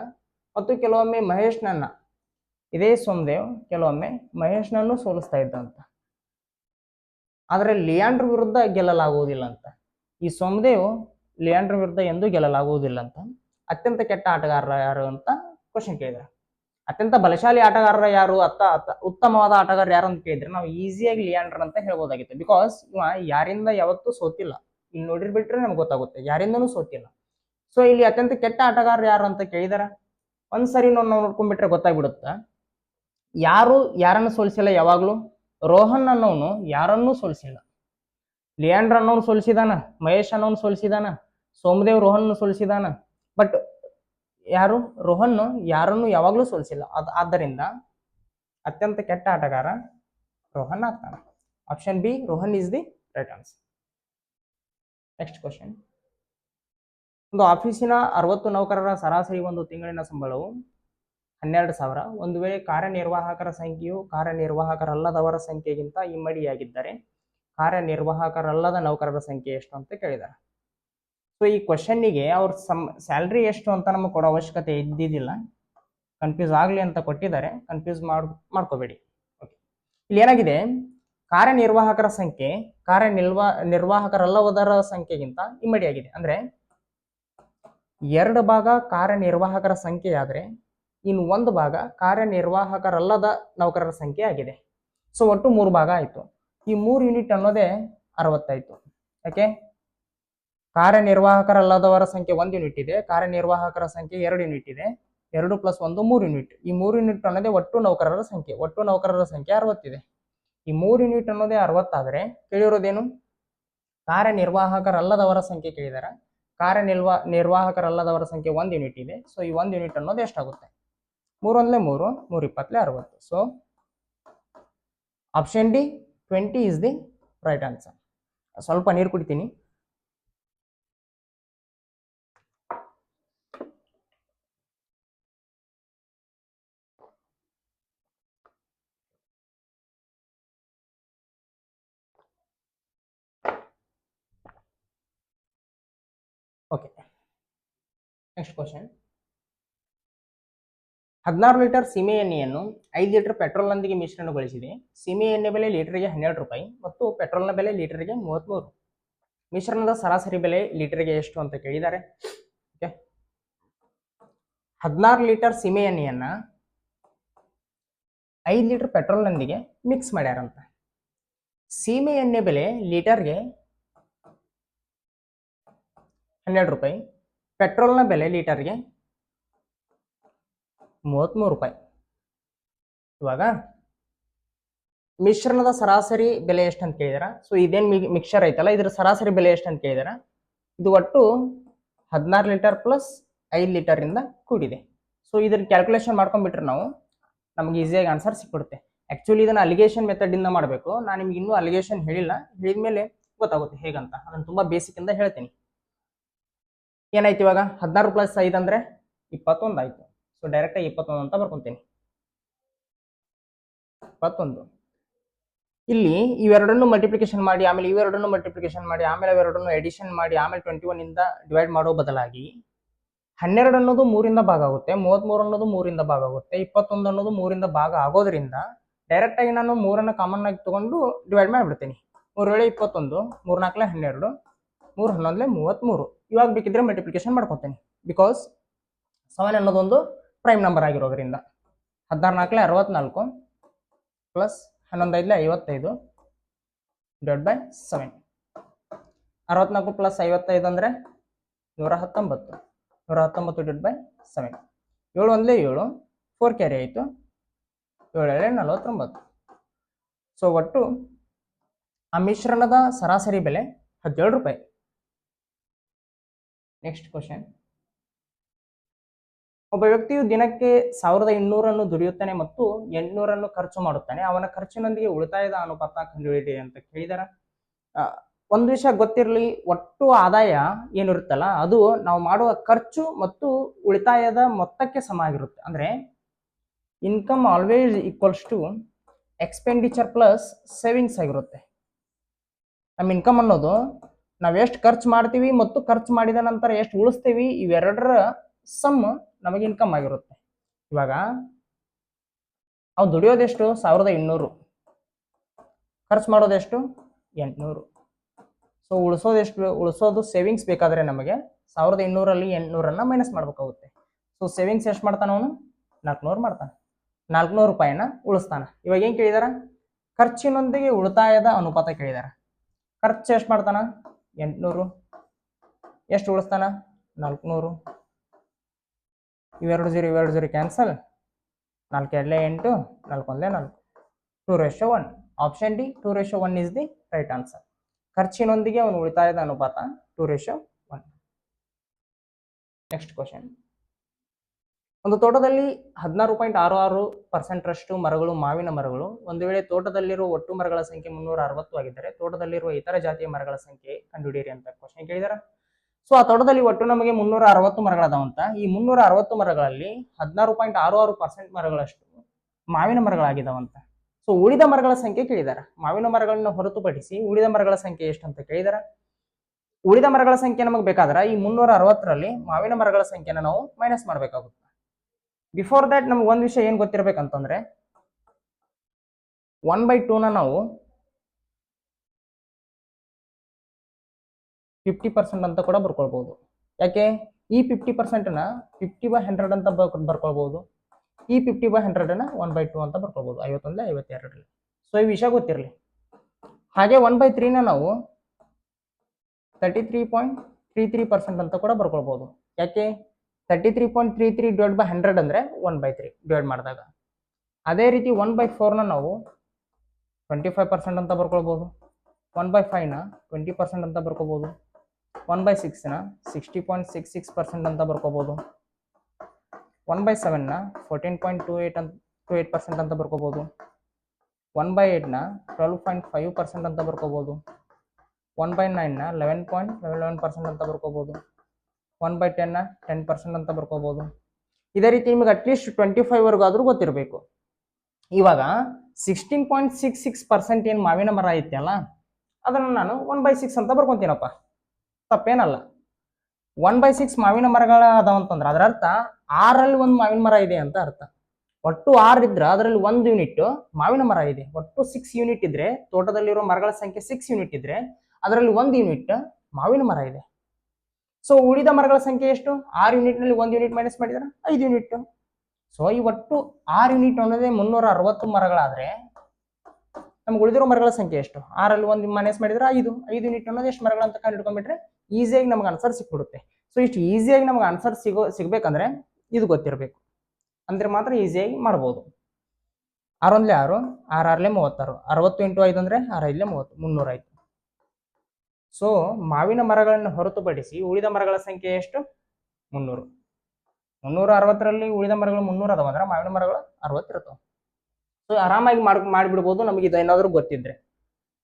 ಮತ್ತು ಕೆಲವೊಮ್ಮೆ ಮಹೇಶ್ನನ್ನ, ಇದೇ ಸೋಮದೇವ್ ಕೆಲವೊಮ್ಮೆ ಮಹೇಶ್ನನ್ನು ಸೋಲಿಸ್ತಾ ಇದ್ದಂತ, ಆದ್ರೆ ಲಿಯಾಂಡರ್ ವಿರುದ್ಧ ಗೆಲ್ಲಲಾಗುವುದಿಲ್ಲ ಅಂತ. ಈ ಸೋಮದೇವ್ ಲಿಯಾಂಡರ್ ವಿರುದ್ಧ ಎಂದೂ ಗೆಲ್ಲಲಾಗುವುದಿಲ್ಲ ಅಂತ. ಅತ್ಯಂತ ಕೆಟ್ಟ ಆಟಗಾರರ ಯಾರು ಅಂತ ಕ್ವಶನ್ ಕೇಳಿದ್ರೆ, ಅತ್ಯಂತ ಬಲಶಾಲಿ ಆಟಗಾರರ ಯಾರು, ಉತ್ತಮವಾದ ಆಟಗಾರ ಯಾರು ಅಂತ ಕೇಳಿದ್ರೆ ನಾವು ಈಸಿಯಾಗಿ ಲಿಯಾಂಡರ್ ಅಂತ ಹೇಳ್ಬೋದಾಗಿತ್ತು. ಬಿಕಾಸ್ ಇವ ಯಾರಿಂದ ಯಾವತ್ತೂ ಸೋತಿಲ್ಲ. ಇಲ್ಲಿ ನೋಡಿರ್ಬಿಟ್ರೆ ನಮ್ಗೆ ಗೊತ್ತಾಗುತ್ತೆ, ಯಾರಿಂದನೂ ಸೋತಿಲ್ಲ. ಸೊ ಇಲ್ಲಿ ಅತ್ಯಂತ ಕೆಟ್ಟ ಆಟಗಾರ ಯಾರು ಅಂತ ಕೇಳಿದಾರ, ಒಂದ್ಸರಿ ನಾವು ನೋಡ್ಕೊಂಡ್ಬಿಟ್ರೆ ಗೊತ್ತಾಗ್ಬಿಡುತ್ತೆ. ಯಾರನ್ನು ಸೋಲಿಸಿಲ್ಲ ಯಾವಾಗ್ಲೂ. ರೋಹನ್ ಅನ್ನೋನು ಯಾರನ್ನೂ ಸೋಲಿಸಿಲ್ಲ. ಲಿಯಾಂಡರ್ ಅನ್ನೋನು ಸೋಲಿಸಿದಾನ, ಮಹೇಶ್ ಅನ್ನೋನು ಸೋಲಿಸಿದಾನ, ಸೋಮದೇವ್ ರೋಹನ್ ಸೋಲಿಸಿದಾನ. ಬಟ್ ರೋಹನ್ ಯಾರನ್ನು ಯಾವಾಗ್ಲೂ ಸೋಲಿಸಿಲ್ಲ. ಆದ್ದರಿಂದ ಅತ್ಯಂತ ಕೆಟ್ಟ ಆಟಗಾರ ರೋಹನ್ ಆಗ್ತಾನೆ. Option B Rohan is the right answer. Next question. ಒಂದು ಆಫೀಸಿನ 60 ನೌಕರರ ಸರಾಸರಿ ಒಂದು ತಿಂಗಳಿನ ಸಂಬಳವು 12,000. ಒಂದು ವೇಳೆ ಕಾರ್ಯನಿರ್ವಾಹಕರ ಸಂಖ್ಯೆಯು ಕಾರ್ಯನಿರ್ವಾಹಕರಲ್ಲದವರ ಸಂಖ್ಯೆಗಿಂತ ಇಮ್ಮಡಿಯಾಗಿದ್ದರೆ ಕಾರ್ಯನಿರ್ವಾಹಕರಲ್ಲದ ನೌಕರರ ಸಂಖ್ಯೆ ಎಷ್ಟು ಅಂತ ಕೇಳಿದ್ದಾರೆ. ಸೊ ಈ ಕ್ವಶನ್ನಿಗೆ ಅವ್ರ ಸ್ಯಾಲ್ರಿ ಎಷ್ಟು ಅಂತ ನಮಗೆ ಕೊಡೋ ಅವಶ್ಯಕತೆ ಇದ್ದಿದ್ದಿಲ್ಲ. ಕನ್ಫ್ಯೂಸ್ ಆಗಲಿ ಅಂತ ಕೊಟ್ಟಿದ್ದಾರೆ, ಕನ್ಫ್ಯೂಸ್ ಮಾಡ್ಕೋಬೇಡಿ. ಓಕೆ. ಇಲ್ಲಿ ಏನಾಗಿದೆ, ಕಾರ್ಯನಿರ್ವಾಹಕರ ಸಂಖ್ಯೆ ನಿರ್ವಾಹಕರಲ್ಲದರ ಸಂಖ್ಯೆಗಿಂತ ಇಮ್ಮಡಿಯಾಗಿದೆ. ಅಂದ್ರೆ 2 ಭಾಗ ಕಾರ್ಯನಿರ್ವಾಹಕರ ಸಂಖ್ಯೆ ಆದ್ರೆ ಇನ್ನು 1 ಭಾಗ ಕಾರ್ಯನಿರ್ವಾಹಕರಲ್ಲದ ನೌಕರರ ಸಂಖ್ಯೆ ಆಗಿದೆ. ಸೊ ಒಟ್ಟು 3 ಭಾಗ ಆಯ್ತು. ಈ 3 ಯೂನಿಟ್ ಅನ್ನೋದೇ 60 ಆಯ್ತು. ಯಾಕೆ? ಕಾರ್ಯನಿರ್ವಾಹಕರಲ್ಲದವರ ಸಂಖ್ಯೆ 1 ಯೂನಿಟ್ ಇದೆ, ಕಾರ್ಯನಿರ್ವಾಹಕರ ಸಂಖ್ಯೆ 2 ಯೂನಿಟ್ ಇದೆ. 2 + 1 3 ಯೂನಿಟ್. ಈ 3 ಯೂನಿಟ್ ಅನ್ನೋದೇ ಒಟ್ಟು ನೌಕರರ ಸಂಖ್ಯೆ. ಒಟ್ಟು ನೌಕರರ ಸಂಖ್ಯೆ 60 ಇದೆ. ಈ 3 ಯೂನಿಟ್ ಅನ್ನೋದೇ 60 ಆದ್ರೆ ಕೇಳಿರೋದೇನು, ಕಾರ್ಯನಿರ್ವಾಹಕರಲ್ಲದವರ ಸಂಖ್ಯೆ ಕೇಳಿದಾರೆ. ನಿರ್ವಾಹಕರಲ್ಲದವರ ಸಂಖ್ಯೆ 1 ಯೂನಿಟ್ ಇದೆ. ಸೊ ಈ 1 ಯೂನಿಟ್ ಅನ್ನೋದು ಎಷ್ಟಾಗುತ್ತೆ? 3 × 3 3 × 20 60. So option D 20 is the right answer. ಸ್ವಲ್ಪ ನೀರು ಕುಡಿತೀನಿ. ಓಕೆ. Next question. 16 ಲೀಟರ್ ಸೀಮೆ ಎಣ್ಣೆಯನ್ನು 5 ಲೀಟರ್ ಪೆಟ್ರೋಲ್ನೊಂದಿಗೆ ಮಿಶ್ರಣಗೊಳಿಸಿದೆ. ಸೀಮೆ ಎಣ್ಣೆ ಬೆಲೆ ಲೀಟರ್ಗೆ 12 ರೂಪಾಯಿ ಮತ್ತು ಪೆಟ್ರೋಲ್ನ ಬೆಲೆ ಲೀಟರ್ಗೆ 33. ಮಿಶ್ರಣದ ಸರಾಸರಿ ಬೆಲೆ ಲೀಟರ್ಗೆ ಎಷ್ಟು ಅಂತ ಕೇಳಿದ್ದಾರೆ. ಓಕೆ. 16 ಲೀಟರ್ ಸೀಮೆ ಎಣ್ಣೆಯನ್ನ 5 ಲೀಟರ್ ಪೆಟ್ರೋಲ್ನೊಂದಿಗೆ ಮಿಕ್ಸ್ ಮಾಡ್ಯಾರಂತ. ಸೀಮೆ ಎಣ್ಣೆ ಬೆಲೆ ಲೀಟರ್ಗೆ 12 ರೂಪಾಯಿ, ಪೆಟ್ರೋಲ್ನ ಬೆಲೆ ಲೀಟರ್ಗೆ 33 ರೂಪಾಯಿ. ಇವಾಗ ಮಿಶ್ರಣದ ಸರಾಸರಿ ಬೆಲೆ ಎಷ್ಟು ಅಂತ ಕೇಳಿದಾರ. ಸೊ ಇದೇನ್ ಮಿಕ್ಸರ್ ಐತಲ್ಲ, ಇದ್ರ ಸರಾಸರಿ ಬೆಲೆ ಎಷ್ಟು ಅಂತ ಕೇಳಿದಾರ. ಇದು ಒಟ್ಟು 16 ಲೀಟರ್ ಪ್ಲಸ್ 5 ಲೀಟರ್ ಇಂದ ಕೂಡಿದೆ. ಸೊ ಇದ್ರ ಕ್ಯಾಲ್ಕುಲೇಷನ್ ಮಾಡ್ಕೊಂಡ್ಬಿಟ್ರೆ ನಮ್ಗೆ ಈಸಿಯಾಗಿ ಆನ್ಸರ್ ಸಿಕ್ಬಿಡುತ್ತೆ. ಆಕ್ಚುಲಿ ಇದನ್ನ ಅಲಿಗೇಷನ್ ಮೆಥಡ್ ಇಂದ ಮಾಡಬೇಕು. ನಾನು ನಿಮ್ಗೆ ಇನ್ನೂ ಅಲಿಗೇಷನ್ ಹೇಳಿಲ್ಲ, ಹೇಳಿದ್ಮೇಲೆ ಗೊತ್ತಾಗುತ್ತೆ ಹೇಗಂತ. ಅದನ್ನು ತುಂಬಾ ಬೇಸಿಕ್ ಇಂದ ಹೇಳ್ತೀನಿ. ಏನಾಯ್ತು ಇವಾಗ 16 ಪ್ಲಸ್ 5 ಅಂದ್ರೆ 21 ಆಯ್ತು. ಸೊ ಡೈರೆಕ್ಟ್ ಆಗಿ 21 ಅಂತ ಬರ್ಕೊಂತೀನಿ. 21 ಇಲ್ಲಿ ಇವೆರಡನ್ನು ಮಲ್ಟಿಪ್ಲಿಕೇಶನ್ ಮಾಡಿ, ಆಮೇಲೆ ಇವೆರಡನ್ನು ಮಲ್ಟಿಪ್ಲಿಕೇಶನ್ ಮಾಡಿ, ಆಮೇಲೆ ಅವೆರಡನ್ನು ಎಡಿಷನ್ ಮಾಡಿ, ಆಮೇಲೆ 21 ಇಂದ ಡಿವೈಡ್ ಮಾಡೋ ಬದಲಾಗಿ 12 ಅನ್ನೋದು 3ರಿಂದ ಭಾಗ ಆಗುತ್ತೆ, 33 ಅನ್ನೋದು 3ರಿಂದ ಭಾಗ ಆಗುತ್ತೆ, 21 ಅನ್ನೋದು 3ರಿಂದ ಭಾಗ ಆಗೋದ್ರಿಂದ ಡೈರೆಕ್ಟ್ ಆಗಿ ನಾನು 3ಅನ್ನು ಕಾಮನ್ ಆಗಿ ತಗೊಂಡು ಡಿವೈಡ್ ಮಾಡಿಬಿಡ್ತೀನಿ. 3 ವೇಳೆ 21, 3 4 12, 3 11 33. ಇವಾಗ ಬೇಕಿದ್ರೆ ಮಲ್ಟಿಪ್ಲಿಕೇಶನ್ ಮಾಡ್ಕೊತೀನಿ, ಬಿಕಾಸ್ 7 ಅನ್ನೋದೊಂದು ಪ್ರೈಮ್ ನಂಬರ್ ಆಗಿರೋದ್ರಿಂದ. 16 4 64 ಪ್ಲಸ್ 11 5 55 ಡಿವೈಡ್ ಬೈ 7. 64 ಪ್ಲಸ್ 55 ಅಂದ್ರೆ 119. 119 ಡಿವೈಡ್ ಬೈ 7. 7 1 7, 4 ಕ್ಯಾರಿ ಆಯಿತು, 7 49. ಸೊ ಒಟ್ಟು ಆ ಮಿಶ್ರಣದ ಸರಾಸರಿ ಬೆಲೆ 17 ರೂಪಾಯಿ. Next question. ಒಬ್ಬ ವ್ಯಕ್ತಿಯು ದಿನಕ್ಕೆ 1200 ದುಡಿಯುತ್ತಾನೆ ಮತ್ತು 800 ಖರ್ಚು ಮಾಡುತ್ತಾನೆ. ಅವನ ಖರ್ಚಿನೊಂದಿಗೆ ಉಳಿತಾಯದ ಅನುಪಾತ ಕಂಡುಹಿಡಿಯಿರಿ ಅಂತ ಕೇಳಿದಾರ. ಒಂದು ವಿಷಯ ಗೊತ್ತಿರಲಿ, ಒಟ್ಟು ಆದಾಯ ಏನಿರುತ್ತಲ್ಲ ಅದು ನಾವು ಮಾಡುವ ಖರ್ಚು ಮತ್ತು ಉಳಿತಾಯದ ಮೊತ್ತಕ್ಕೆ ಸಮ ಆಗಿರುತ್ತೆ. ಅಂದ್ರೆ income always equals to expenditure plus savings ಆಗಿರುತ್ತೆ. ನಮ್ಮ ಇನ್ಕಮ್ ಅನ್ನೋದು ನಾವು ಎಷ್ಟು ಖರ್ಚು ಮಾಡ್ತೀವಿ ಮತ್ತು ಖರ್ಚು ಮಾಡಿದ ನಂತರ ಎಷ್ಟು ಉಳಿಸ್ತೀವಿ, ಇವೆರಡರ ಸಮ್ ನಮಗೆ ಇನ್ಕಮ್ ಆಗಿರುತ್ತೆ. ಇವಾಗ ಅವು ದುಡಿಯೋದೆಷ್ಟು 1200, ಖರ್ಚು ಮಾಡೋದೆಷ್ಟು 800. ಸೊ ಉಳಿಸೋದು ಸೇವಿಂಗ್ಸ್ ಬೇಕಾದ್ರೆ ನಮಗೆ 1200ರಲ್ಲಿ 800 ಮೈನಸ್ ಮಾಡ್ಬೇಕಾಗುತ್ತೆ. ಸೊ ಸೇವಿಂಗ್ಸ್ ಎಷ್ಟು ಮಾಡ್ತಾನ ಅವನು? 400 ಮಾಡ್ತಾನೆ. 400 ರೂಪಾಯಿನ ಉಳಿಸ್ತಾನ. ಇವಾಗ ಏನ್ ಕೇಳಿದಾರ? ಖರ್ಚಿನೊಂದಿಗೆ ಉಳಿತಾಯದ ಅನುಪಾತ ಕೇಳಿದಾರ. ಖರ್ಚು ಎಷ್ಟು ಮಾಡ್ತಾನ? 800. ಎಷ್ಟು ಉಳಿಸ್ತಾನ? 400. ಇವೆರಡು 0 cancel. 4 2 8, 4 1 4. 2:1. Option D 2:1 is the right answer. ಖರ್ಚಿನೊಂದಿಗೆ ಅವನು ಉಳಿತಾಯದ ಅನುಪಾತ 2:1. Next question. ಒಂದು ತೋಟದಲ್ಲಿ 16.66% ಮರಗಳು ಮಾವಿನ ಮರಗಳು. ಒಂದು ವೇಳೆ ತೋಟದಲ್ಲಿರುವ ಒಟ್ಟು ಮರಗಳ ಸಂಖ್ಯೆ 360 ಆಗಿದ್ದರೆ ತೋಟದಲ್ಲಿರುವ ಇತರ ಜಾತಿಯ ಮರಗಳ ಸಂಖ್ಯೆ ಕಂಡುಹಿಡಿಯಿರಿ ಅಂತ ಕ್ವಶನ್ ಕೇಳಿದಾರ. ಸೊ ಆ ತೋಟದಲ್ಲಿ ಒಟ್ಟು ನಮಗೆ 360 ಮರಗಳದಾವಂತ. ಈ 360 ಮರಗಳಲ್ಲಿ 16.66% ಮರಗಳಷ್ಟು ಮಾವಿನ ಮರಗಳಾಗಿದ್ದಾವಂತ. ಸೊ ಉಳಿದ ಮರಗಳ ಸಂಖ್ಯೆ ಕೇಳಿದಾರ. ಮಾವಿನ ಮರಗಳನ್ನ ಹೊರತುಪಡಿಸಿ ಉಳಿದ ಮರಗಳ ಸಂಖ್ಯೆ ಎಷ್ಟು ಅಂತ ಕೇಳಿದಾರ. ಉಳಿದ ಮರಗಳ ಸಂಖ್ಯೆ ನಮಗೆ ಬೇಕಾದ್ರೆ ಈ 360ರಲ್ಲಿ ಮಾವಿನ ಮರಗಳ ಸಂಖ್ಯೆನ ನಾವು ಮೈನಸ್ ಮಾಡಬೇಕಾಗುತ್ತೆ. ಬಿಫೋರ್ ದಟ್ ನಮ್ಗೆ ಒಂದು ವಿಷಯ ಏನ್ ಗೊತ್ತಿರ್ಬೇಕಂತಂದ್ರೆ 1/2ನ ನಾವು 50% ಅಂತ ಕೂಡ ಬರ್ಕೊಳ್ಬಹುದು. ಯಾಕೆ? ಈ 50%ನ 50/100 ಅಂತ ಬರ್ಕೊಳ್ಬಹುದು. ಈ 50/100ನ 1/2 ಅಂತ ಬರ್ಕೊಳ್ಬಹುದು. 51 52ರಲ್ಲಿ. ಸೊ ಈ ವಿಷಯ ಗೊತ್ತಿರಲಿ. ಹಾಗೆ 1/3ನ ನಾವು 33.33% ಅಂತ ಕೂಡ ಬರ್ಕೊಳ್ಬಹುದು. ಯಾಕೆ? 33.33 ಡಿವೈಡ್ ಬೈ 100 ಅಂದ್ರೆ 1/3 ಡಿವೈಡ್ ಮಾಡಿದಾಗ. ಅದೇ ರೀತಿ 1/4ನ ನಾವು 25% ಅಂತ ಬರ್ಕೊಳ್ಬಹುದು. 1/5ನ 20% ಅಂತ ಬರ್ಕೋಬಹುದು. 1/6ನ 60.66% ಅಂತ ಬರ್ಕೋಬಹುದು. 1/7ನ 14.28% ಅಂತ ಬರ್ಕೋಬಹುದು. 1/8ನ 12.5% ಅಂತ ಬರ್ಕೋಬಹುದು. 1/9ನ 11.11% ಅಂತ ಬರ್ಕೋಬಹುದು. 1/10ನ 10% ಅಂತ ಬರ್ಕೋಬಹುದು. ಇದೇ ರೀತಿ ನಿಮಗೆ ಅಟ್ಲೀಸ್ಟ್ 25 ವರೆಗೂ ಆದ್ರೂ ಗೊತ್ತಿರಬೇಕು. ಇವಾಗ 16.66% ಏನು ಮಾವಿನ ಮರ ಐತಲ್ಲ ಅದನ್ನು ನಾನು 1/6 ಅಂತ ಬರ್ಕೊಂತೀನಪ್ಪ, ತಪ್ಪೇನಲ್ಲ. 1/6 ಮಾವಿನ ಮರಗಳ ಅದಾವಂತಂದ್ರೆ ಅದರ ಅರ್ಥ 6ರಲ್ಲಿ ಒಂದು ಮಾವಿನ ಮರ ಇದೆ ಅಂತ ಅರ್ಥ. ಒಟ್ಟು 6 ಇದ್ರೆ ಅದರಲ್ಲಿ 1 ಯೂನಿಟ್ ಮಾವಿನ ಮರ ಇದೆ. ಒಟ್ಟು 6 ಯೂನಿಟ್ ಇದ್ರೆ, ತೋಟದಲ್ಲಿರೋ ಮರಗಳ ಸಂಖ್ಯೆ 6 ಯೂನಿಟ್ ಇದ್ರೆ ಅದರಲ್ಲಿ 1 ಯೂನಿಟ್ ಮಾವಿನ ಮರ ಇದೆ. ಸೊ ಉಳಿದ ಮರಗಳ ಸಂಖ್ಯೆ ಎಷ್ಟು? 6 ಯೂನಿಟ್ ನಲ್ಲಿ 1 ಯೂನಿಟ್ ಮೈನಸ್ ಮಾಡಿದ್ರೆ 5 ಯೂನಿಟ್. ಸೊ ಈ ಒಟ್ಟು 6 ಯೂನಿಟ್ ಅನ್ನೋದೇ 360 ಮರಗಳಾದ್ರೆ ನಮ್ಗೆ ಉಳಿದಿರೋ ಮರಗಳ ಸಂಖ್ಯೆ ಎಷ್ಟು? 6ರಲ್ಲಿ 1 ಮೈನಸ್ ಮಾಡಿದ್ರೆ 5 ಯೂನಿಟ್ ಅನ್ನೋದು ಎಷ್ಟು ಮರಗಳು ಅಂತ ಕಂಡುಹಿಡ್ಕೊಂಡ್ಬಿಟ್ರೆ ಈಸಿಯಾಗಿ ನಮ್ಗೆ ಆನ್ಸರ್ ಸಿಕ್ಬಿಡುತ್ತೆ. ಸೊ ಇಷ್ಟು ಈಸಿಯಾಗಿ ನಮ್ಗೆ ಆನ್ಸರ್ ಸಿಗ್ಬೇಕಂದ್ರೆ ಇದು ಗೊತ್ತಿರಬೇಕು, ಅಂದ್ರೆ ಮಾತ್ರ ಈಸಿಯಾಗಿ ಮಾಡ್ಬೋದು. 6 1 6, 6 6 36, 60 × 5 ಅಂದ್ರೆ 6 5 30, 300 ಆಯ್ತು. ಸೊ ಮಾವಿನ ಮರಗಳನ್ನು ಹೊರತುಪಡಿಸಿ ಉಳಿದ ಮರಗಳ ಸಂಖ್ಯೆ ಎಷ್ಟು? 300. 360ರಲ್ಲಿ ಉಳಿದ ಮರಗಳು 300 ಅದಾವ ಅಂದ್ರೆ ಮಾವಿನ ಮರಗಳು 60 ಇರ್ತಾವ. ಸೊ ಆರಾಮಾಗಿ ಮಾಡಿಬಿಡ್ಬೋದು ನಮಗೆ ಇದು ಏನಾದರೂ ಗೊತ್ತಿದ್ರೆ.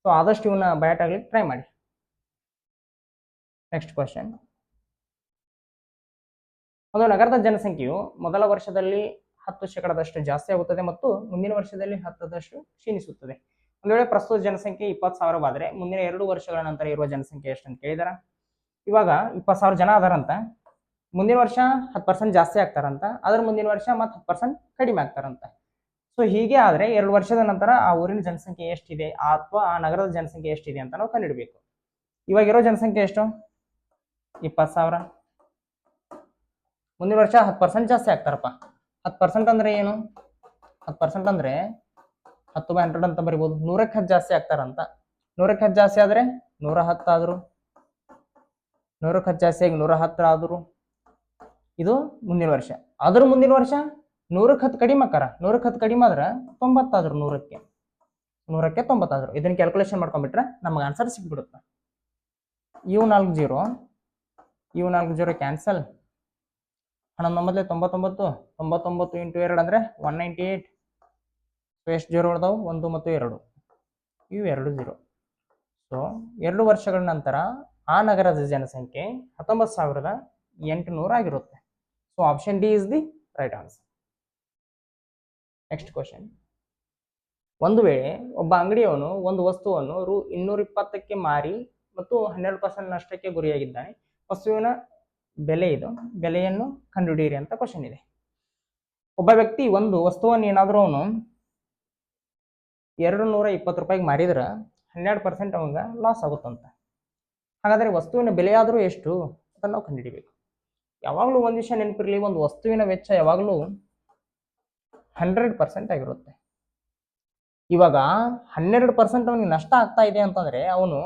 ಸೊ ಆದಷ್ಟು ಇವನ್ನ ಬಯಾಟ್ ಆಗ್ಲಿಕ್ಕೆ ಟ್ರೈ ಮಾಡಿ. Next question. ಒಂದು ನಗರದ ಜನಸಂಖ್ಯೆಯು ಮೊದಲ ವರ್ಷದಲ್ಲಿ 10% ಜಾಸ್ತಿ ಆಗುತ್ತದೆ ಮತ್ತು ಮುಂದಿನ ವರ್ಷದಲ್ಲಿ 10% ಕ್ಷೀಣಿಸುತ್ತದೆ. ಒಂದು ವೇಳೆ ಪ್ರಸ್ತುತ ಜನಸಂಖ್ಯೆ 20,000 ಮುಂದಿನ 2 ವರ್ಷಗಳ ನಂತರ ಇರುವ ಜನಸಂಖ್ಯೆ ಎಷ್ಟು ಅಂತ ಕೇಳಿದಾರ. ಇವಾಗ 20,000 ಜನ ಅದಾರಂತ, ಮುಂದಿನ ವರ್ಷ 10% ಜಾಸ್ತಿ ಆಗ್ತಾರಂತ, ಅದ್ರ ಮುಂದಿನ ವರ್ಷ ಮತ್ತೆ 10% ಕಡಿಮೆ ಆಗ್ತಾರಂತ. ಸೊ ಹೀಗೆ ಆದ್ರೆ 2 ವರ್ಷದ ನಂತರ ಆ ಊರಿನ ಜನಸಂಖ್ಯೆ ಎಷ್ಟಿದೆ ಅಥವಾ ಆ ನಗರದ ಜನಸಂಖ್ಯೆ ಎಷ್ಟಿದೆ ಅಂತ ನಾವು ಕಂಡುಹಿಡಬೇಕು. ಇವಾಗ ಇರೋ ಜನಸಂಖ್ಯೆ ಎಷ್ಟು? 20,000. ಮುಂದಿನ ವರ್ಷ 10% ಜಾಸ್ತಿ ಆಗ್ತಾರಪ್ಪ. 10% ಅಂದ್ರೆ ಏನು? 10% ಅಂದ್ರೆ 10/100 ಅಂತ ಬರಿಬಹುದು. 100ಕ್ಕೆ 10 ಜಾಸ್ತಿ ಆಗ್ತಾರಂತ. 100ಕ್ಕೆ 10 ಜಾಸ್ತಿ ಆದ್ರೆ 110 ಆದ್ರು, 100ಕ್ಕೆ 10 ಜಾಸ್ತಿ ಆಗಿ 110 ಆದ್ರು. ಇದು ಮುಂದಿನ ವರ್ಷ. ಅದ್ರ ಮುಂದಿನ ವರ್ಷ 100ಕ್ಕೆ 10 ಕಡಿಮೆ ಆಕಾರ. 100ಕ್ಕೆ 10 ಕಡಿಮೆ ಆದ್ರೆ 90 ಆದ್ರು. 100ಕ್ಕೆ 90 ಆದ್ರು. ಇದನ್ನ ಕ್ಯಾಲ್ಕುಲೇಷನ್ ಮಾಡ್ಕೊಂಡ್ಬಿಟ್ರೆ ನಮಗೆ ಆನ್ಸರ್ ಸಿಕ್ಬಿಡುತ್ತೆ. ಇವು 4 0, ಇವು 4 0 ಕ್ಯಾನ್ಸಲ್. 11 99, 99 × 2 ಅಂದ್ರೆ 198. ಸೊ ಎಷ್ಟು 0 ಉಳಿದವು? 1 ಮತ್ತು 2. ಇವು 2 0. ಸೊ 2 ವರ್ಷಗಳ ನಂತರ ಆ ನಗರದ ಜನಸಂಖ್ಯೆ 19,800 ಆಗಿರುತ್ತೆ. So option D is the right answer. Next question. ಒಂದು ವೇಳೆ ಒಬ್ಬ ಅಂಗಡಿಯವನು ಒಂದು ವಸ್ತುವನ್ನು ರು 220ಕ್ಕೆ ಮಾರಿ ಮತ್ತು 12% ನಷ್ಟಕ್ಕೆ ಗುರಿಯಾಗಿದ್ದಾನೆ. ವಸ್ತುವಿನ ಬೆಲೆ ಇದು, ಬೆಲೆಯನ್ನು ಕಂಡುಹಿಡಿಯಿರಿ ಅಂತ ಕ್ವಶನ್ ಇದೆ. ಒಬ್ಬ ವ್ಯಕ್ತಿ ಒಂದು ವಸ್ತುವನ್ನು ಏನಾದರೂ ಅವನು 220 ರೂಪಾಯಿಗೆ ಮಾರಿದ್ರೆ 12% ಅವಂಗ ಲಾಸ್ ಆಗುತ್ತಂತ. ಹಾಗಾದ್ರೆ ವಸ್ತುವಿನ ಬೆಲೆ ಆದರೂ ಎಷ್ಟು ಅಂತ ನಾವು ಕಂಡುಹಿಡಿಬೇಕು. ಯಾವಾಗಲೂ ಒಂದು ವಿಷಯ ನೆನಪಿರಲಿ, ಒಂದು ವಸ್ತುವಿನ ವೆಚ್ಚ ಯಾವಾಗಲೂ 100% ಆಗಿರುತ್ತೆ. ಇವಾಗ 12% ಅವನಿಗೆ ನಷ್ಟ ಆಗ್ತಾ ಇದೆ ಅಂತಂದ್ರೆ ಅವನು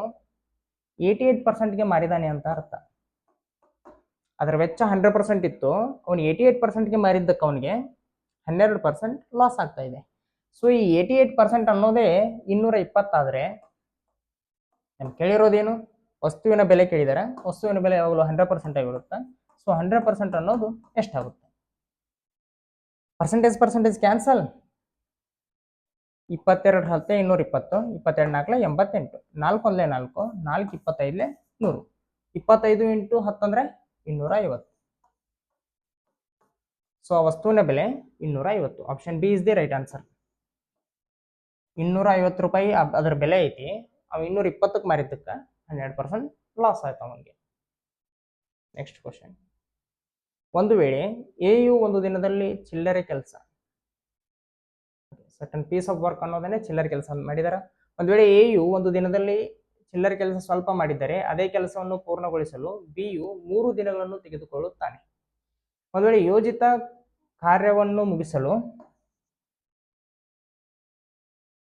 88%ಗೆ ಮಾರಿದಾನೆ ಅಂತ ಅರ್ಥ. ಅದರ ವೆಚ್ಚ 100% ಇತ್ತು, ಅವನು 88%ಗೆ ಮಾರಿದ್ದಕ್ಕೆ ಅವನಿಗೆ 12% ಲಾಸ್ ಆಗ್ತಾ ಇದೆ. ಸೊ ಈ 88% ಅನ್ನೋದೇ 220 ಆದ್ರೆ ನಮ್ಗೆ ಕೇಳಿರೋದೇನು? ವಸ್ತುವಿನ ಬೆಲೆ ಕೇಳಿದಾರೆ. ವಸ್ತುವಿನ ಬೆಲೆ ಯಾವಾಗಲೂ 100% ಆಗಿರುತ್ತೆ. ಸೊ 100% ಅನ್ನೋದು ಎಷ್ಟಾಗುತ್ತೆ? Percentage cancel. 22 10 220, 22 4 88, 4 1 4, 4 25 100, 25 × 10 ಅಂದ್ರೆ 250. ಸೊ ಆ ವಸ್ತುವಿನ ಬೆಲೆ 250. Option B is the right answer. 250 ರೂಪಾಯಿ ಅದರ ಬೆಲೆ ಐತಿ, ಅವ 220ಕ್ಕೆ ಮಾರಿದ್ದಕ್ಕೆ 12% ಲಾಸ್ ಆಯ್ತು ಅವನಿಗೆ. Next question. ಒಂದು ವೇಳೆ ಎಯು ಒಂದು ದಿನದಲ್ಲಿ ಚಿಲ್ಲರೆ ಕೆಲಸ, ಸರ್ಟನ್ ಪೀಸ್ ಆಫ್ ವರ್ಕ್ ಅನ್ನೋದನ್ನೇ ಚಿಲ್ಲರೆ ಕೆಲಸ ಮಾಡಿದಾರೆ. ಒಂದು ವೇಳೆ ಎಯು ಒಂದು ದಿನದಲ್ಲಿ ಚಿಲ್ಲರೆ ಕೆಲಸ ಸ್ವಲ್ಪ ಮಾಡಿದ್ದರೆ ಅದೇ ಕೆಲಸವನ್ನು ಪೂರ್ಣಗೊಳಿಸಲು ಬಿಯು 3 ದಿನಗಳನ್ನು ತೆಗೆದುಕೊಳ್ಳುತ್ತಾನೆ. ಒಂದು ವೇಳೆ ಯೋಜಿತ ಕಾರ್ಯವನ್ನು ಮುಗಿಸಲು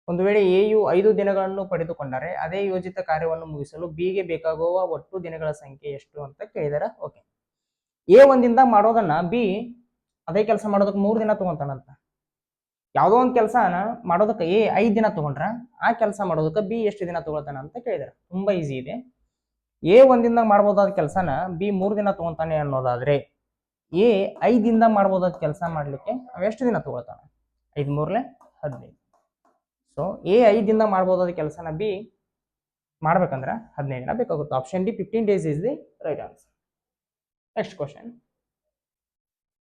ಒಂದು ವೇಳೆ ಎಯು 5 ದಿನಗಳನ್ನು ಪಡೆದುಕೊಂಡರೆ ಅದೇ ಯೋಜಿತ ಕಾರ್ಯವನ್ನು ಮುಗಿಸಲು ಬಿಗೆ ಬೇಕಾಗುವ ಒಟ್ಟು ದಿನಗಳ ಸಂಖ್ಯೆ ಎಷ್ಟು ಅಂತ ಕೇಳಿದಾರೆ. ಓಕೆ, ಎ ಒಂದಿಂದ ಮಾಡೋದನ್ನ ಬಿ ಅದೇ ಕೆಲಸ ಮಾಡೋದಕ್ಕೆ 3 ದಿನ ತಗೊಂತಾನಂತ. ಯಾವುದೋ ಒಂದು ಕೆಲಸನ ಮಾಡೋದಕ್ಕೆ ಎ 5 ದಿನ ತಗೊಂಡ್ರ ಆ ಕೆಲಸ ಮಾಡೋದಕ್ಕೆ ಬಿ ಎಷ್ಟು ದಿನ ತಗೊಳ್ತಾನ ಅಂತ ಕೇಳಿದಾರೆ. ತುಂಬಾ ಈಸಿ ಇದೆ. ಎ ಒಂದಿಂದ ಮಾಡ್ಬೋದಾದ ಕೆಲಸನ ಬಿ 3 ದಿನ ತಗೊಂತಾನೆ ಅನ್ನೋದಾದ್ರೆ ಎ 5 ದಿಂದ ಮಾಡ್ಬೋದಾದ ಕೆಲಸ ಮಾಡ್ಲಿಕ್ಕೆ ಅವೆಷ್ಟು ದಿನ ತಗೊಳ್ತಾನೆ? 5 3 15. ಸೊ ಎ 5 ದಿಂದ ಮಾಡ್ಬೋದಾದ ಕೆಲಸನ ಬಿ ಮಾಡ್ಬೇಕಂದ್ರೆ 15 ದಿನ ಬೇಕಾಗುತ್ತೆ. Option D 15 days is the right answer. Next question.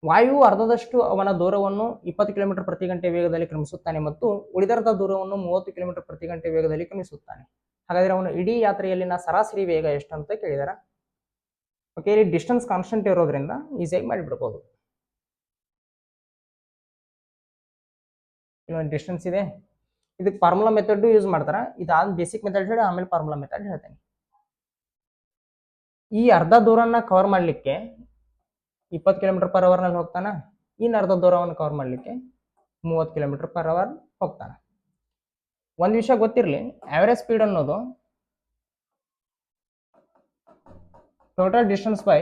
ವಾಯು ಅರ್ಧದಷ್ಟು ಅವನ ದೂರವನ್ನು 20 ಕಿಲೋಮೀಟರ್ ಪ್ರತಿ ಗಂಟೆ ವೇಗದಲ್ಲಿ ಕ್ರಮಿಸುತ್ತಾನೆ ಮತ್ತು ಉಳಿದರ್ಧ ದೂರವನ್ನು 30 ಕಿಲೋಮೀಟರ್ ಪ್ರತಿ ಗಂಟೆ ವೇಗದಲ್ಲಿ ಕ್ರಮಿಸುತ್ತಾನೆ. ಹಾಗಾದ್ರೆ ಅವನು ಇಡೀ ಯಾತ್ರೆಯಲ್ಲಿನ ಸರಾಸರಿ ವೇಗ ಎಷ್ಟು ಅಂತ ಕೇಳಿದಾರೆ. ಓಕೆ, ಇಲ್ಲಿ ಡಿಸ್ಟೆನ್ಸ್ ಕಾನ್ಸ್ಟೆಂಟ್ ಇರೋದ್ರಿಂದ ಈಸಿಯಾಗಿ ಮಾಡಿಬಿಡ್ಬೋದು. ಇಲ್ಲೊಂದು ಡಿಸ್ಟೆನ್ಸ್ ಇದೆ, ಇದಕ್ಕೆ ಫಾರ್ಮುಲಾ ಮೆಥಡ್ ಯೂಸ್ ಮಾಡ್ತಾರ. ಇದಾದ ಬೇಸಿಕ್ ಮೆಥಡ್ ಹೇಳಿ ಆಮೇಲೆ ಫಾರ್ಮುಲಾ ಮೆಥಡ್ ಹೇಳ್ತೇನೆ. ಈ ಅರ್ಧ ದೂರನ್ನ ಕವರ್ ಮಾಡಲಿಕ್ಕೆ 20 km/h ನಲ್ಲಿ ಹೋಗ್ತಾನ. ಇನ್ನು ಅರ್ಧ ದೂರವನ್ನು ಕವರ್ ಮಾಡಲಿಕ್ಕೆ 30 km/h ಹೋಗ್ತಾನ. ಒಂದು ವಿಷಯ ಗೊತ್ತಿರಲಿ, ಆವರೇಜ್ ಸ್ಪೀಡ್ ಅನ್ನೋದು total distance by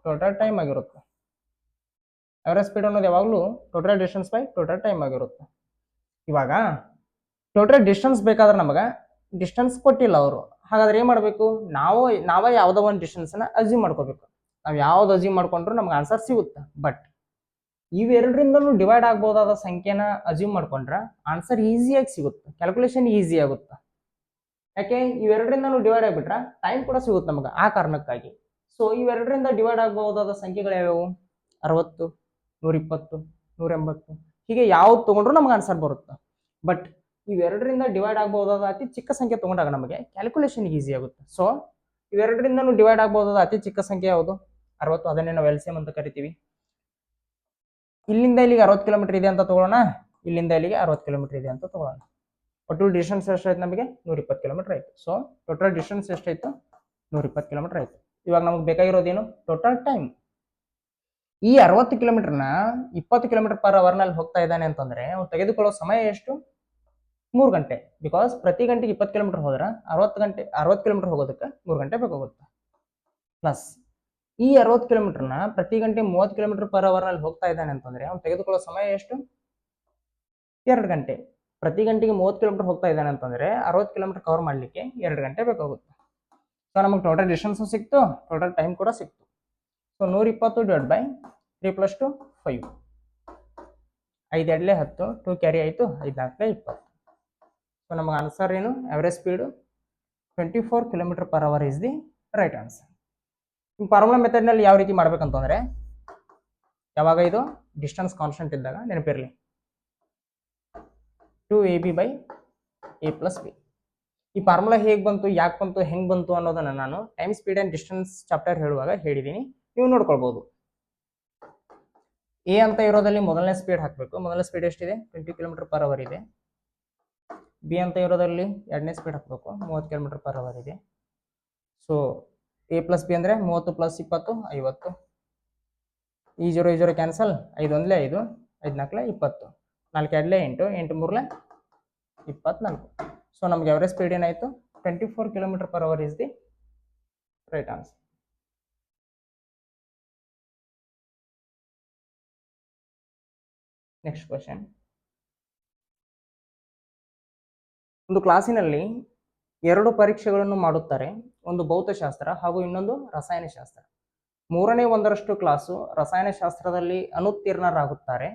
total time ಆಗಿರುತ್ತೆ. ಆವರೇಜ್ ಸ್ಪೀಡ್ ಅನ್ನೋದು ಯಾವಾಗಲೂ total distance by total time ಆಗಿರುತ್ತೆ. ಇವಾಗ ಟೋಟಲ್ ಡಿಸ್ಟೆನ್ಸ್ ಬೇಕಾದ್ರೆ ನಮಗೆ ಡಿಸ್ಟೆನ್ಸ್ ಕೊಟ್ಟಿಲ್ಲ ಅವರು. ಹಾಗಾದ್ರೆ ಏನು ಮಾಡಬೇಕು? ನಾವೇ ಯಾವುದೋ ಒಂದು ಡಿಸ್ಟೆನ್ಸ್ನ ಅಸ್ಯೂಮ್ ಮಾಡ್ಕೋಬೇಕು. ನಾವು ಯಾವ್ದು ಅಸ್ಯೂಮ್ ಮಾಡ್ಕೊಂಡ್ರು ನಮ್ಗೆ ಆನ್ಸರ್ ಸಿಗುತ್ತೆ. ಬಟ್ ಇವೆರಡರಿಂದನೂ ಡಿವೈಡ್ ಆಗ್ಬೋದಾದ ಸಂಖ್ಯೆನ ಅಸ್ಯೂಮ್ ಮಾಡ್ಕೊಂಡ್ರೆ ಆನ್ಸರ್ ಈಸಿಯಾಗಿ ಸಿಗುತ್ತೆ, ಕ್ಯಾಲ್ಕುಲೇಷನ್ ಈಸಿ ಆಗುತ್ತೆ. ಯಾಕೆ ಇವೆರಡರಿಂದನೂ ಡಿವೈಡ್ ಆಗಿಬಿಟ್ರೆ ಟೈಮ್ ಕೂಡ ಸಿಗುತ್ತೆ ನಮಗೆ ಆ ಕಾರಣಕ್ಕಾಗಿ. ಸೊ ಇವೆರಡರಿಂದ ಡಿವೈಡ್ ಆಗಬಹುದಾದ ಸಂಖ್ಯೆಗಳು ಯಾವ್ಯಾವು? 60, 120, 180 ಹೀಗೆ ಯಾವ್ದು ತೊಗೊಂಡ್ರು ನಮ್ಗೆ ಆನ್ಸರ್ ಬರುತ್ತೆ. ಬಟ್ ಇವೆರಡರಿಂದ ಡಿವೈಡ್ ಆಗಬಹುದಾದ ಅತಿ ಚಿಕ್ಕ ಸಂಖ್ಯೆ ತೊಗೊಂಡಾಗ ನಮಗೆ ಕ್ಯಾಲ್ಕುಲೇಷನ್ ಈಸಿ ಆಗುತ್ತೆ. ಸೊ ಇವೆರಡರಿಂದನೂ ಡಿವೈಡ್ ಆಗಬಹುದಾದ ಅತಿ ಚಿಕ್ಕ ಸಂಖ್ಯೆ ಯಾವುದು? 60. ಅದನ್ನೇ ನಾವು LCM ಅಂತ ಕರಿತೀವಿ. ಇಲ್ಲಿಂದ ಇಲ್ಲಿಗೆ 60 ಕಿಲೋಮೀಟರ್ ಇದೆ ಅಂತ ತಗೊಳ್ಳೋಣ, ಇಲ್ಲಿಂದ ಇಲ್ಲಿಗೆ 60 ಕಿಲೋಮೀಟರ್ ಇದೆ ಅಂತ ತಗೊಳ್ಳೋಣ. ಒಟ್ಟು ಡಿಸ್ಟೆನ್ಸ್ ಎಷ್ಟಾಯ್ತು? ನಮಗೆ 120 ಕಿಲೋಮೀಟರ್ ಆಯ್ತು. ಸೊ ಟೋಟಲ್ ಡಿಸ್ಟೆನ್ಸ್ ಎಷ್ಟಾಯ್ತು? 120 ಕಿಲೋಮೀಟರ್ ಆಯ್ತು. ಇವಾಗ ನಮಗೆ ಬೇಕಾಗಿರೋದೇನು? Total time. ಈ 60 ಕಿಲೋಮೀಟರ್ನ 20 ಕಿಲೋಮೀಟರ್ ಪರ್ ಅವರ್ನಲ್ಲಿ ಹೋಗ್ತಾ ಇದ್ದಾನೆ ಅಂತಂದ್ರೆ ಅವ್ನು ತೆಗೆದುಕೊಳ್ಳೋ ಸಮಯ ಎಷ್ಟು? 3 ಗಂಟೆ. ಬಿಕಾಸ್ ಪ್ರತಿ ಗಂಟೆಗೆ 20 ಕಿಲೋಮೀಟರ್ ಹೋದ್ರೆ 60 ಕಿಲೋಮೀಟರ್ ಹೋಗೋದಕ್ಕೆ 3 ಗಂಟೆ ಬೇಕಾಗುತ್ತೆ. ಪ್ಲಸ್ ಈ 60 ಕಿಲೋಮೀಟರ್ನ ಪ್ರತಿ ಗಂಟೆ 30 ಕಿಲೋಮೀಟರ್ ಪರ್ ಅವರ್ನಲ್ಲಿ ಹೋಗ್ತಾ ಇದ್ದಾನೆ ಅಂತಂದ್ರೆ ಅವ್ನು ತೆಗೆದುಕೊಳ್ಳೋ ಸಮಯ ಎಷ್ಟು? 2 ಗಂಟೆ. ಪ್ರತಿ ಗಂಟೆಗೆ 30 ಕಿಲೋಮೀಟರ್ ಹೋಗ್ತಾ ಇದ್ದಾನೆ ಅಂತಂದ್ರೆ 60 ಕಿಲೋಮೀಟರ್ ಕವರ್ ಮಾಡಲಿಕ್ಕೆ 2 ಗಂಟೆ ಬೇಕಾಗುತ್ತೆ. ಸೊ ನಮಗೆ ಟೋಟಲ್ ಡಿಸ್ಟೆನ್ಸು ಸಿಕ್ತು, ಟೋಟಲ್ ಟೈಮ್ ಕೂಡ ಸಿಕ್ತು. So 120 divide by 3 + 2 5. 5 2 10, 2 ಕ್ಯಾರಿ ಆಯಿತು, 5 4 20. ಸೊ ನಮಗೆ ಆನ್ಸರ್ ಏನು? Average speed 24 kilometre per hour is the right answer. Formula ಮೆಥಡ್ನಲ್ಲಿ ಯಾವ ರೀತಿ ಮಾಡ್ಬೇಕಂತಂದ್ರೆ, ಯಾವಾಗ ಇದು ಡಿಸ್ಟೆನ್ಸ್ ಕಾನ್ಸ್ಟೆಂಟ್ ಇದ್ದಾಗ ನೆನಪಿರಲಿ 2AB by A + B. ಈ ಫಾರ್ಮುಲಾ ಹೇಗೆ ಬಂತು, ಯಾಕೆ ಬಂತು, ಹೆಂಗೆ ಬಂತು ಅನ್ನೋದನ್ನ ನಾನು time speed and distance chapter ಹೇಳುವಾಗ ಹೇಳಿದ್ದೀನಿ, ನೀವು ನೋಡ್ಕೊಳ್ಬೋದು. ಎ ಅಂತ ಇರೋದಲ್ಲಿ ಮೊದಲನೇ ಸ್ಪೀಡ್ ಹಾಕಬೇಕು. ಮೊದಲನೇ ಸ್ಪೀಡ್ ಎಷ್ಟಿದೆ? 20 ಕಿಲೋಮೀಟರ್ ಪರ್ ಅವರ್ ಇದೆ. ಬಿ ಅಂತ ಇರೋದ್ರಲ್ಲಿ ಎರಡನೇ ಸ್ಪೀಡ್ ಹಾಕಬೇಕು, 30 ಕಿಲೋಮೀಟರ್ ಪರ್ ಅವರ್ ಇದೆ. ಸೊ A + B ಅಂದರೆ 30 + 20 50. ಈ 0 0 ಕ್ಯಾನ್ಸಲ್, 5 1 5, 5 4 20, 4 2 8, 8 3 24. ಸೊ ನಮಗೆ ಅವರೇಜ್ ಸ್ಪೀಡ್ ಏನಾಯಿತು? 24 kilometre per hour is the right answer. Next question. ಒಂದು ಕ್ಲಾಸಿನಲ್ಲಿ 2 ಪರೀಕ್ಷೆಗಳನ್ನು ಮಾಡುತ್ತಾರೆ, ಒಂದು ಭೌತಶಾಸ್ತ್ರ ಹಾಗೂ ಇನ್ನೊಂದು ರಸಾಯನಶಾಸ್ತ್ರ. 3ನೇ ಒಂದರಷ್ಟು ಕ್ಲಾಸು ರಸಾಯನಶಾಸ್ತ್ರದಲ್ಲಿ ಅನುತ್ತೀರ್ಣರಾಗುತ್ತಾರೆ.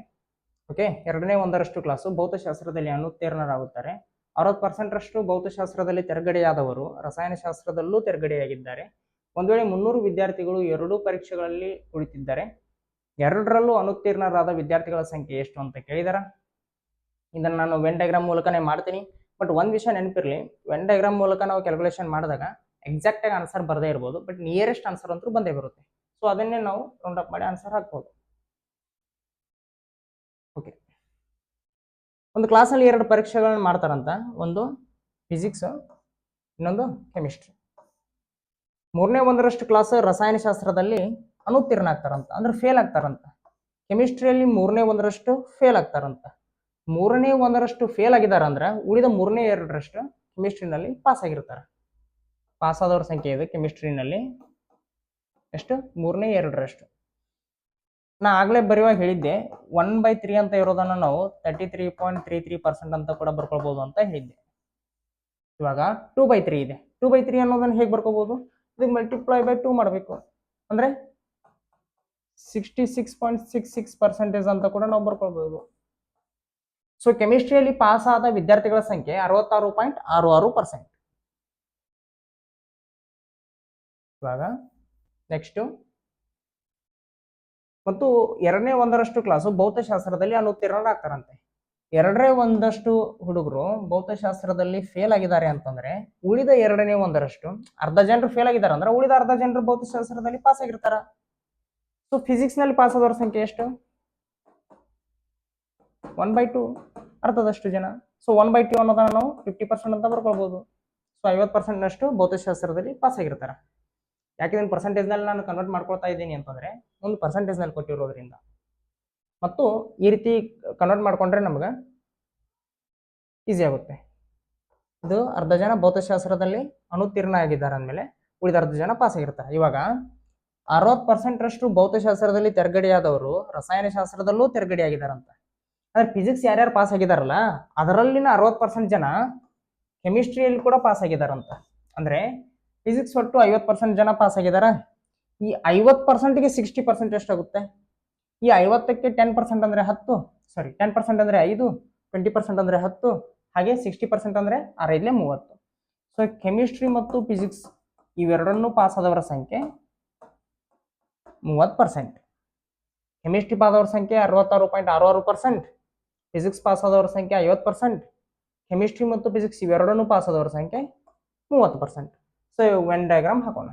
ಓಕೆ, 2ನೇ ಒಂದರಷ್ಟು ಕ್ಲಾಸು ಭೌತಶಾಸ್ತ್ರದಲ್ಲಿ ಅನುತ್ತೀರ್ಣರಾಗುತ್ತಾರೆ. 60% ಭೌತಶಾಸ್ತ್ರದಲ್ಲಿ ತೆರಗಡೆಯಾದವರು ರಸಾಯನಶಾಸ್ತ್ರದಲ್ಲೂ ತೆರಗಡೆಯಾಗಿದ್ದಾರೆ. ಒಂದು ವೇಳೆ 300 ವಿದ್ಯಾರ್ಥಿಗಳು 2 ಪರೀಕ್ಷೆಗಳಲ್ಲಿ ಕುಳಿತಿದ್ದಾರೆ, 2ರಲ್ಲೂ ಅನುತ್ತೀರ್ಣರಾದ ವಿದ್ಯಾರ್ಥಿಗಳ ಸಂಖ್ಯೆ ಎಷ್ಟು ಅಂತ ಕೇಳಿದಾರ. ಇದನ್ನು ನಾನು ವೆನ್ ಡಯಾಗ್ರಾಮ್ ಮೂಲಕನೇ ಮಾಡ್ತೀನಿ. ಬಟ್ ಒಂದು ವಿಷಯ ನೆನಪಿರಲಿ, ವೆನ್ ಡಯಾಗ್ರಾಮ್ ಮೂಲಕ ನಾವು ಕ್ಯಾಲ್ಕುಲೇಷನ್ ಮಾಡಿದಾಗ ಎಕ್ಸಾಕ್ಟಾಗಿ ಆನ್ಸರ್ ಬರದೇ ಇರ್ಬೋದು, ಬಟ್ ನಿಯರೆಸ್ಟ್ ಆನ್ಸರ್ ಅಂತೂ ಬಂದೇ ಬರುತ್ತೆ. ಸೊ ಅದನ್ನೇ ನಾವು ರೌಂಡ್ ಅಪ್ ಮಾಡಿ ಆನ್ಸರ್ ಹಾಕ್ಬೋದು. ಓಕೆ, ಒಂದು ಕ್ಲಾಸಲ್ಲಿ 2 ಪರೀಕ್ಷೆಗಳನ್ನು ಮಾಡ್ತಾರಂತ, ಒಂದು ಫಿಸಿಕ್ಸ್, ಇನ್ನೊಂದು ಕೆಮಿಸ್ಟ್ರಿ. 3ನೇ ಒಂದರಷ್ಟು ಕ್ಲಾಸ್ ರಸಾಯನಶಾಸ್ತ್ರದಲ್ಲಿ ಅನುತ್ತೀರ್ಣ ಆಗ್ತಾರಂತ, ಅಂದ್ರೆ ಫೇಲ್ ಆಗ್ತಾರಂತ. ಕೆಮಿಸ್ಟ್ರಿಯಲ್ಲಿ 3ನೇ ಒಂದರಷ್ಟು ಫೇಲ್ ಆಗ್ತಾರಂತ. 3ನೇ ಒಂದರಷ್ಟು ಫೇಲ್ ಆಗಿದ್ದಾರೆ ಅಂದ್ರೆ ಉಳಿದ 3ನೇ 2ರಷ್ಟು ಕೆಮಿಸ್ಟ್ರಿನಲ್ಲಿ ಪಾಸ್ ಆಗಿರ್ತಾರೆ. ಪಾಸ್ ಆದವ್ರ ಸಂಖ್ಯೆ ಇದೆ ಕೆಮಿಸ್ಟ್ರಿನಲ್ಲಿ ಎಷ್ಟು? 3ನೇ 2ರಷ್ಟು. ನಾ ಆಗಲೇ ಬರೆಯುವಾಗ ಹೇಳಿದ್ದೆ 1/3 ಅಂತ ಇರೋದನ್ನ ನಾವು 33.33% ಅಂತ ಕೂಡ ಬರ್ಕೊಳ್ಬೋದು ಅಂತ ಹೇಳಿದ್ದೆ. ಇವಾಗ 2/3 ಇದೆ. 2/3 ಅನ್ನೋದನ್ನ ಹೇಗೆ ಬರ್ಕೋಬಹುದು? ಇದಕ್ಕೆ ಮಲ್ಟಿಪ್ಲೈ ಬೈ 2 ಮಾಡಬೇಕು, ಅಂದ್ರೆ 66.66% ಅಂತ ಕೂಡ ನಾವು ಬರ್ಕೊಳ್ಬಹುದು. ಸೊ ಕೆಮಿಸ್ಟ್ರಿಯಲ್ಲಿ ಪಾಸ್ ಆದ ವಿದ್ಯಾರ್ಥಿಗಳ ಸಂಖ್ಯೆ 66.66%. ಇವಾಗ ನೆಕ್ಸ್ಟ್, ಮತ್ತು 2ನೇ ಒಂದರಷ್ಟು ಕ್ಲಾಸು ಭೌತಶಾಸ್ತ್ರದಲ್ಲಿ ಅನುತ್ತೀರ್ಣರಾಗ್ತಾರಂತೆ. 2ನೇ ಒಂದಷ್ಟು ಹುಡುಗರು ಭೌತಶಾಸ್ತ್ರದಲ್ಲಿ ಫೇಲ್ ಆಗಿದ್ದಾರೆ ಅಂತಂದ್ರೆ ಉಳಿದ 2ನೇ ಒಂದರಷ್ಟು ಅರ್ಧ ಜನರು ಫೇಲ್ ಆಗಿದ್ದಾರೆ ಅಂದ್ರೆ ಉಳಿದ ಅರ್ಧ ಜನರು ಭೌತಶಾಸ್ತ್ರದಲ್ಲಿ ಪಾಸ್ ಆಗಿರ್ತಾರ. ಸೊ ಫಿಸಿಕ್ಸ್ ನಲ್ಲಿ ಪಾಸ್ ಆದವ್ರ ಸಂಖ್ಯೆ ಎಷ್ಟು? 1/2, ಅರ್ಧದಷ್ಟು ಜನ. ಸೊ 1/2 ಅನ್ನೋದನ್ನ ನಾವು 50% ಅಂತ ಬರ್ಕೊಳ್ಬಹುದು. ಸೊ 50% ನಷ್ಟು ಭೌತಶಾಸ್ತ್ರದಲ್ಲಿ ಪಾಸ್ ಆಗಿರ್ತಾರ. ಯಾಕೆ ಇದನ್ನು ಪರ್ಸೆಂಟೇಜ್ ನಲ್ಲಿ ನಾನು ಕನ್ವರ್ಟ್ ಮಾಡ್ಕೊಳ್ತಾ ಇದ್ದೀನಿ ಅಂತಂದ್ರೆ ಒಂದು ಪರ್ಸೆಂಟೇಜ್ ನಲ್ಲಿ ಕೊಟ್ಟಿರೋದ್ರಿಂದ, ಮತ್ತು ಈ ರೀತಿ ಕನ್ವರ್ಟ್ ಮಾಡ್ಕೊಂಡ್ರೆ ನಮ್ಗೆ ಈಸಿ ಆಗುತ್ತೆ. ಇದು ಅರ್ಧ ಜನ ಭೌತಶಾಸ್ತ್ರದಲ್ಲಿ ಅನುತ್ತೀರ್ಣ ಆಗಿದ್ದಾರೆ ಅಂದಮೇಲೆ ಉಳಿದ ಅರ್ಧ ಜನ ಪಾಸ್ ಆಗಿರ್ತಾರೆ. ಇವಾಗ 60%ರಷ್ಟು ಭೌತಶಾಸ್ತ್ರದಲ್ಲಿ ತೆರಗಡೆಯಾದವರು ರಸಾಯನಶಾಸ್ತ್ರದಲ್ಲೂ ತೆರಗಡೆಯಾಗಿದ್ದಾರಂತ. ಅಂದ್ರೆ ಫಿಸಿಕ್ಸ್ ಯಾರ್ಯಾರು ಪಾಸ್ ಆಗಿದಾರಲ್ಲ ಅದರಲ್ಲಿನ 60% ಜನ ಕೆಮಿಸ್ಟ್ರಿಯಲ್ಲಿ ಕೂಡ ಪಾಸ್ ಆಗಿದಾರಂತ. ಅಂದ್ರೆ ಫಿಸಿಕ್ಸ್ ಒಟ್ಟು 50% ಜನ ಪಾಸ್ ಆಗಿದಾರ. ಈ 50%ಗೆ 60% ಎಷ್ಟಾಗುತ್ತೆ? ಈ 50ಕ್ಕೆ 10% ಅಂದ್ರೆ 10, ಸಾರಿ 10% ಅಂದ್ರೆ 5, 20% ಅಂದ್ರೆ 10, ಹಾಗೆ 60% ಅಂದ್ರೆ 6×30. ಸೊ ಕೆಮಿಸ್ಟ್ರಿ ಮತ್ತು ಫಿಸಿಕ್ಸ್ ಇವೆರಡನ್ನೂ ಪಾಸ್ ಆದವರ ಸಂಖ್ಯೆ 30%. ಕೆಮಿಸ್ಟ್ರಿ ಪಾಸ್ ಆದವರ ಸಂಖ್ಯೆ 66.66%, ಫಿಸಿಕ್ಸ್ ಪಾಸ್ ಆದವರ ಸಂಖ್ಯೆ 50%, ಕೆಮಿಸ್ಟ್ರಿ ಮತ್ತು ಫಿಸಿಕ್ಸ್ ಇವೆರಡನ್ನೂ ಪಾಸ್ ಆದವರ ಸಂಖ್ಯೆ 30%. ಸೊ ವೆನ್ ಡಯಾಗ್ರಾಮ್ ಹಾಕೋಣ.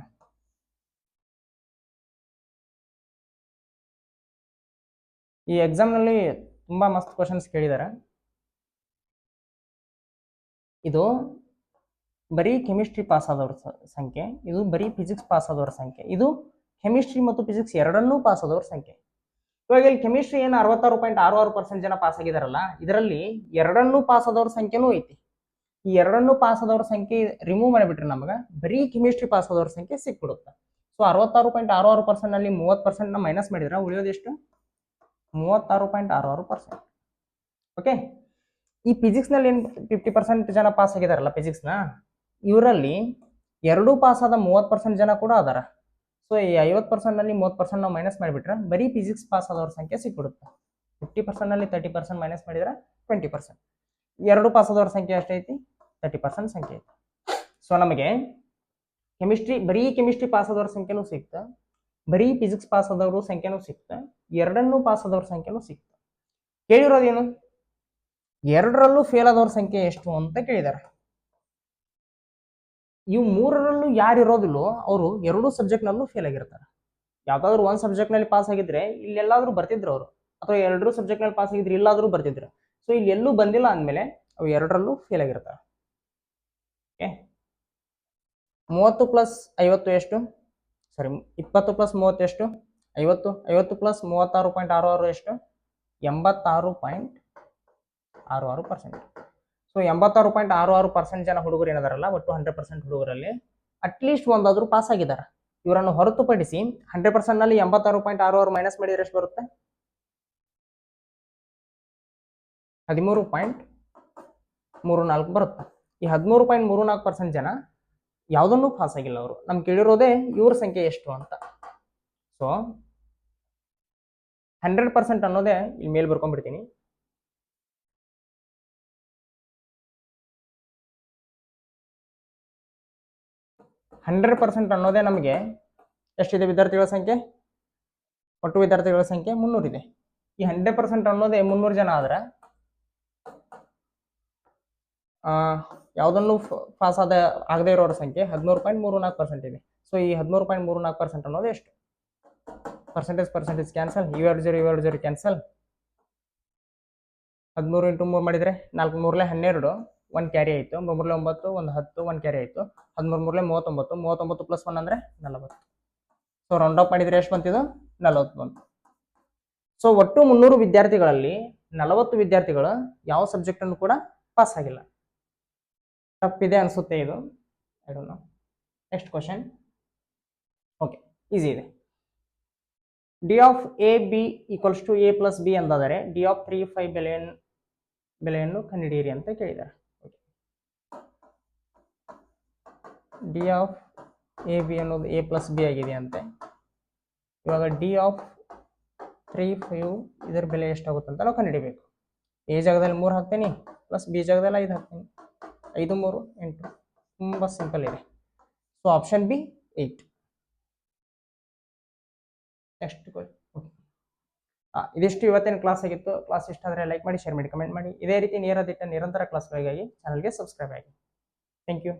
ಈ ಎಕ್ಸಾಮ್ನಲ್ಲಿ ತುಂಬಾ ಮಸ್ತ್ ಕ್ವಶನ್ಸ್ ಕೇಳಿದ್ದಾರೆ. ಇದು ಬರೀ ಕೆಮಿಸ್ಟ್ರಿ ಪಾಸ್ ಆದವರ ಸಂಖ್ಯೆ, ಇದು ಬರೀ ಫಿಸಿಕ್ಸ್ ಪಾಸ್ ಆದವರ ಸಂಖ್ಯೆ, ಇದು ಕೆಮಿಸ್ಟ್ರಿ ಮತ್ತು ಫಿಸಿಕ್ಸ್ ಎರಡನ್ನೂ ಪಾಸ್ ಆದವರ ಸಂಖ್ಯೆ. ಇವಾಗ ಇಲ್ಲಿ ಕೆಮಿಸ್ಟ್ರಿ ಏನು 66.66% ಜನ ಪಾಸ್ ಆಗಿದಾರಲ್ಲ, ಇದರಲ್ಲಿ ಎರಡನ್ನೂ ಪಾಸ್ ಆದವ್ರ ಸಂಖ್ಯೆನೂ ಐತಿ. ಈ ಎರಡನ್ನೂ ಪಾಸ್ ಆದವ್ರ ಸಂಖ್ಯೆ ರಿಮೂವ್ ಮಾಡಿಬಿಟ್ರೆ ನಮಗೆ ಬರೀ ಕೆಮಿಸ್ಟ್ರಿ ಪಾಸ್ ಆದವ್ರ ಸಂಖ್ಯೆ ಸಿಕ್ಬಿಡುತ್ತೆ. ಸೊ 66.66% ನಲ್ಲಿ 30% ಮೈನಸ್ ಮಾಡಿದ್ರೆ ಉಳಿಯೋದೆಷ್ಟು? 36.66%. ಓಕೆ, ಈ ಫಿಸಿಕ್ಸ್ ನಲ್ಲಿ ಏನು 50% ಜನ ಪಾಸ್ ಆಗಿದಾರಲ್ಲ ಫಿಸಿಕ್ಸ್ನ, ಇವರಲ್ಲಿ ಎರಡೂ ಪಾಸ್ ಆದ 30% ಜನ ಕೂಡ ಅದಾರ. ಸೊ ಈ 50% ನಲ್ಲಿ 30% ನಾವು ಮೈನಸ್ ಮಾಡಿಬಿಟ್ರೆ ಬರೀ ಫಿಸಿಕ್ಸ್ ಪಾಸ್ ಆದವ್ರ ಸಂಖ್ಯೆ ಸಿಕ್ಬಿಡುತ್ತೆ. 50% ನಲ್ಲಿ 30% ಮೈನಸ್ ಮಾಡಿದ್ರೆ 20%. ಎರಡು ಪಾಸ್ ಆದವ್ರ ಸಂಖ್ಯೆ ಎಷ್ಟೈತಿ? 30% ಸಂಖ್ಯೆ ಐತಿ. ಸೊ ನಮಗೆ ಬರೀ ಕೆಮಿಸ್ಟ್ರಿ ಪಾಸ್ ಆದವ್ರ ಸಂಖ್ಯೆನೂ ಸಿಕ್ತ, ಬರೀ ಫಿಸಿಕ್ಸ್ ಪಾಸ್ ಆದವ್ರ ಸಂಖ್ಯೆನೂ ಸಿಕ್ತ, ಎರಡನ್ನೂ ಪಾಸ್ ಆದವ್ರ ಸಂಖ್ಯೆನೂ ಸಿಕ್ತ. ಕೇಳಿರೋದೇನು? ಎರಡರಲ್ಲೂ ಫೇಲ್ ಆದವ್ರ ಸಂಖ್ಯೆ ಎಷ್ಟು ಅಂತ ಕೇಳಿದಾರೆ. ಇವು ಮೂರರಲ್ಲೂ ಯಾರು ಇರೋದಿಲ್ಲೋ ಅವರು ಎರಡೂ ಸಬ್ಜೆಕ್ಟ್ನಲ್ಲೂ ಫೇಲ್ ಆಗಿರ್ತಾರೆ. ಯಾವ್ದಾದ್ರು ಒಂದು ಸಬ್ಜೆಕ್ಟ್ನಲ್ಲಿ ಪಾಸ್ ಆಗಿದ್ರೆ ಇಲ್ಲೆಲ್ಲಾದ್ರೂ ಬರ್ತಿದ್ರು ಅವರು, ಅಥವಾ ಎರಡೂ ಸಬ್ಜೆಕ್ಟ್ನಲ್ಲಿ ಪಾಸ್ ಆಗಿದ್ರೆ ಇಲ್ಲಾದ್ರೂ ಬರ್ತಿದ್ರು. ಸೊ ಇಲ್ಲಿ ಎಲ್ಲೂ ಬಂದಿಲ್ಲ ಅಂದಮೇಲೆ ಅವು ಎರಡರಲ್ಲೂ ಫೇಲ್ ಆಗಿರ್ತಾರೆ. ಓಕೆ, 30 + 50 ಎಷ್ಟು? ಸಾರಿ, 20 + 30 ಎಷ್ಟು? 50. 50 + 36.66 ಎಷ್ಟು? 86.66%. ಸೊ 86.66% ಜನ ಹುಡುಗರು ಏನದಾರಲ್ಲ, ಒಟ್ಟು 100% ಹುಡುಗರಲ್ಲಿ ಅಟ್ಲೀಸ್ಟ್ ಒಂದಾದ್ರೂ ಪಾಸ್ ಆಗಿದ್ದಾರೆ. ಇವರನ್ನು ಹೊರತುಪಡಿಸಿ 100% ನಲ್ಲಿ 86.66 ಮೈನಸ್ ಮಾಡಿದ್ರೆ ಎಷ್ಟು ಬರುತ್ತೆ? 13.34 ಬರುತ್ತೆ. ಈ 13.34% ಜನ ಯಾವುದನ್ನೂ ಪಾಸ್ ಆಗಿಲ್ಲ. ಅವರು ನಮ್ಗೆ ಕೇಳಿರೋದೇ ಇವ್ರ ಸಂಖ್ಯೆ ಎಷ್ಟು ಅಂತ. ಸೊ 100% ಅನ್ನೋದೇ ಇಲ್ಲಿ ಮೇಲ್ ಬರ್ಕೊಂಡ್ಬಿಡ್ತೀನಿ. %100% ಅನ್ನೋದೇ ನಮಗೆ ಎಷ್ಟಿದೆ ವಿದ್ಯಾರ್ಥಿಗಳ ಸಂಖ್ಯೆ? ಒಟ್ಟು ವಿದ್ಯಾರ್ಥಿಗಳ ಸಂಖ್ಯೆ 300 ಇದೆ. ಈ 100% ಅನ್ನೋದೇ 300 ಜನ ಆದ್ರೆ ಯಾವುದನ್ನು ಪಾಸ್ ಆಗದೆ ಇರೋರ ಸಂಖ್ಯೆ 13.34% ಇದೆ. ಸೊ ಈ 13.34% ಅನ್ನೋದು ಎಷ್ಟು? ಪರ್ಸೆಂಟೇಜ್ ಕ್ಯಾನ್ಸಲ್, ಇವೆರಡು 0 ಕ್ಯಾನ್ಸಲ್. 13 × 3 ಮಾಡಿದ್ರೆ 4 3 12, 1 ಕ್ಯಾರಿ ಆಯಿತು. 3 9, 1 10, 1 ಕ್ಯಾರಿ ಆಯಿತು. 13 3 39, 39 + 1 ಅಂದರೆ 40. ಸೊ ರೌಂಡ್ ಆಫ್ ಮಾಡಿದ್ರೆ ಎಷ್ಟು ಬಂತಿದ್ದು? 40 ಬಂತು. ಸೊ ಒಟ್ಟು 300 ವಿದ್ಯಾರ್ಥಿಗಳಲ್ಲಿ 40 ವಿದ್ಯಾರ್ಥಿಗಳು ಯಾವ ಸಬ್ಜೆಕ್ಟ್ ಅನ್ನು ಕೂಡ ಪಾಸ್ ಆಗಿಲ್ಲ. ತಪ್ಪಿದೆ ಅನ್ಸುತ್ತೆ ಇದು, I don't know. Next question. Okay, easy ಇದೆ. D of A B equals to A plus B ಅಂದಾದರೆ ಡಿ ಆಫ್ 3 5 ಬೆಲೆಯನ್ನು ಕಂಡುಹಿಡಿಯಿರಿ ಅಂತ ಕೇಳಿದ್ದಾರೆ. ಡಿ ಆಫ್ ಎ ಬಿ ಅನ್ನೋದು ಎ ಪ್ಲಸ್ ಬಿ ಆಗಿದೆ ಅಂತೆ. ಇವಾಗ ಡಿ ಆಫ್ 3 5 ಇದರ ಬೆಲೆ ಎಷ್ಟಾಗುತ್ತೆ ಅಂತ ನಾವು ಕಂಡುಹಿಡಿಬೇಕು. ಎ ಜಾಗದಲ್ಲಿ 3 ಹಾಕ್ತೀನಿ, ಪ್ಲಸ್ ಬಿ ಜಾಗದಲ್ಲಿ 5 ಹಾಕ್ತೀನಿ. 5 3 8. ತುಂಬ ಸಿಂಪಲ್ ಇದೆ. So option B 8. ನೆಕ್ಸ್ಟ್ ಇದಿಷ್ಟು ಇವತ್ತಿನ ಕ್ಲಾಸ್ ಆಗಿತ್ತು. ಕ್ಲಾಸ್ ಇಷ್ಟ ಆದರೆ ಲೈಕ್ ಮಾಡಿ, ಶೇರ್ ಮಾಡಿ, ಕಮೆಂಟ್ ಮಾಡಿ. ಇದೇ ರೀತಿ ನಿರಂತರ ಕ್ಲಾಸ್ಗಳಿಗಾಗಿ ಚಾನಲ್ಗೆ ಸಬ್ಸ್ಕ್ರೈಬ್ ಆಗಿ. Thank you.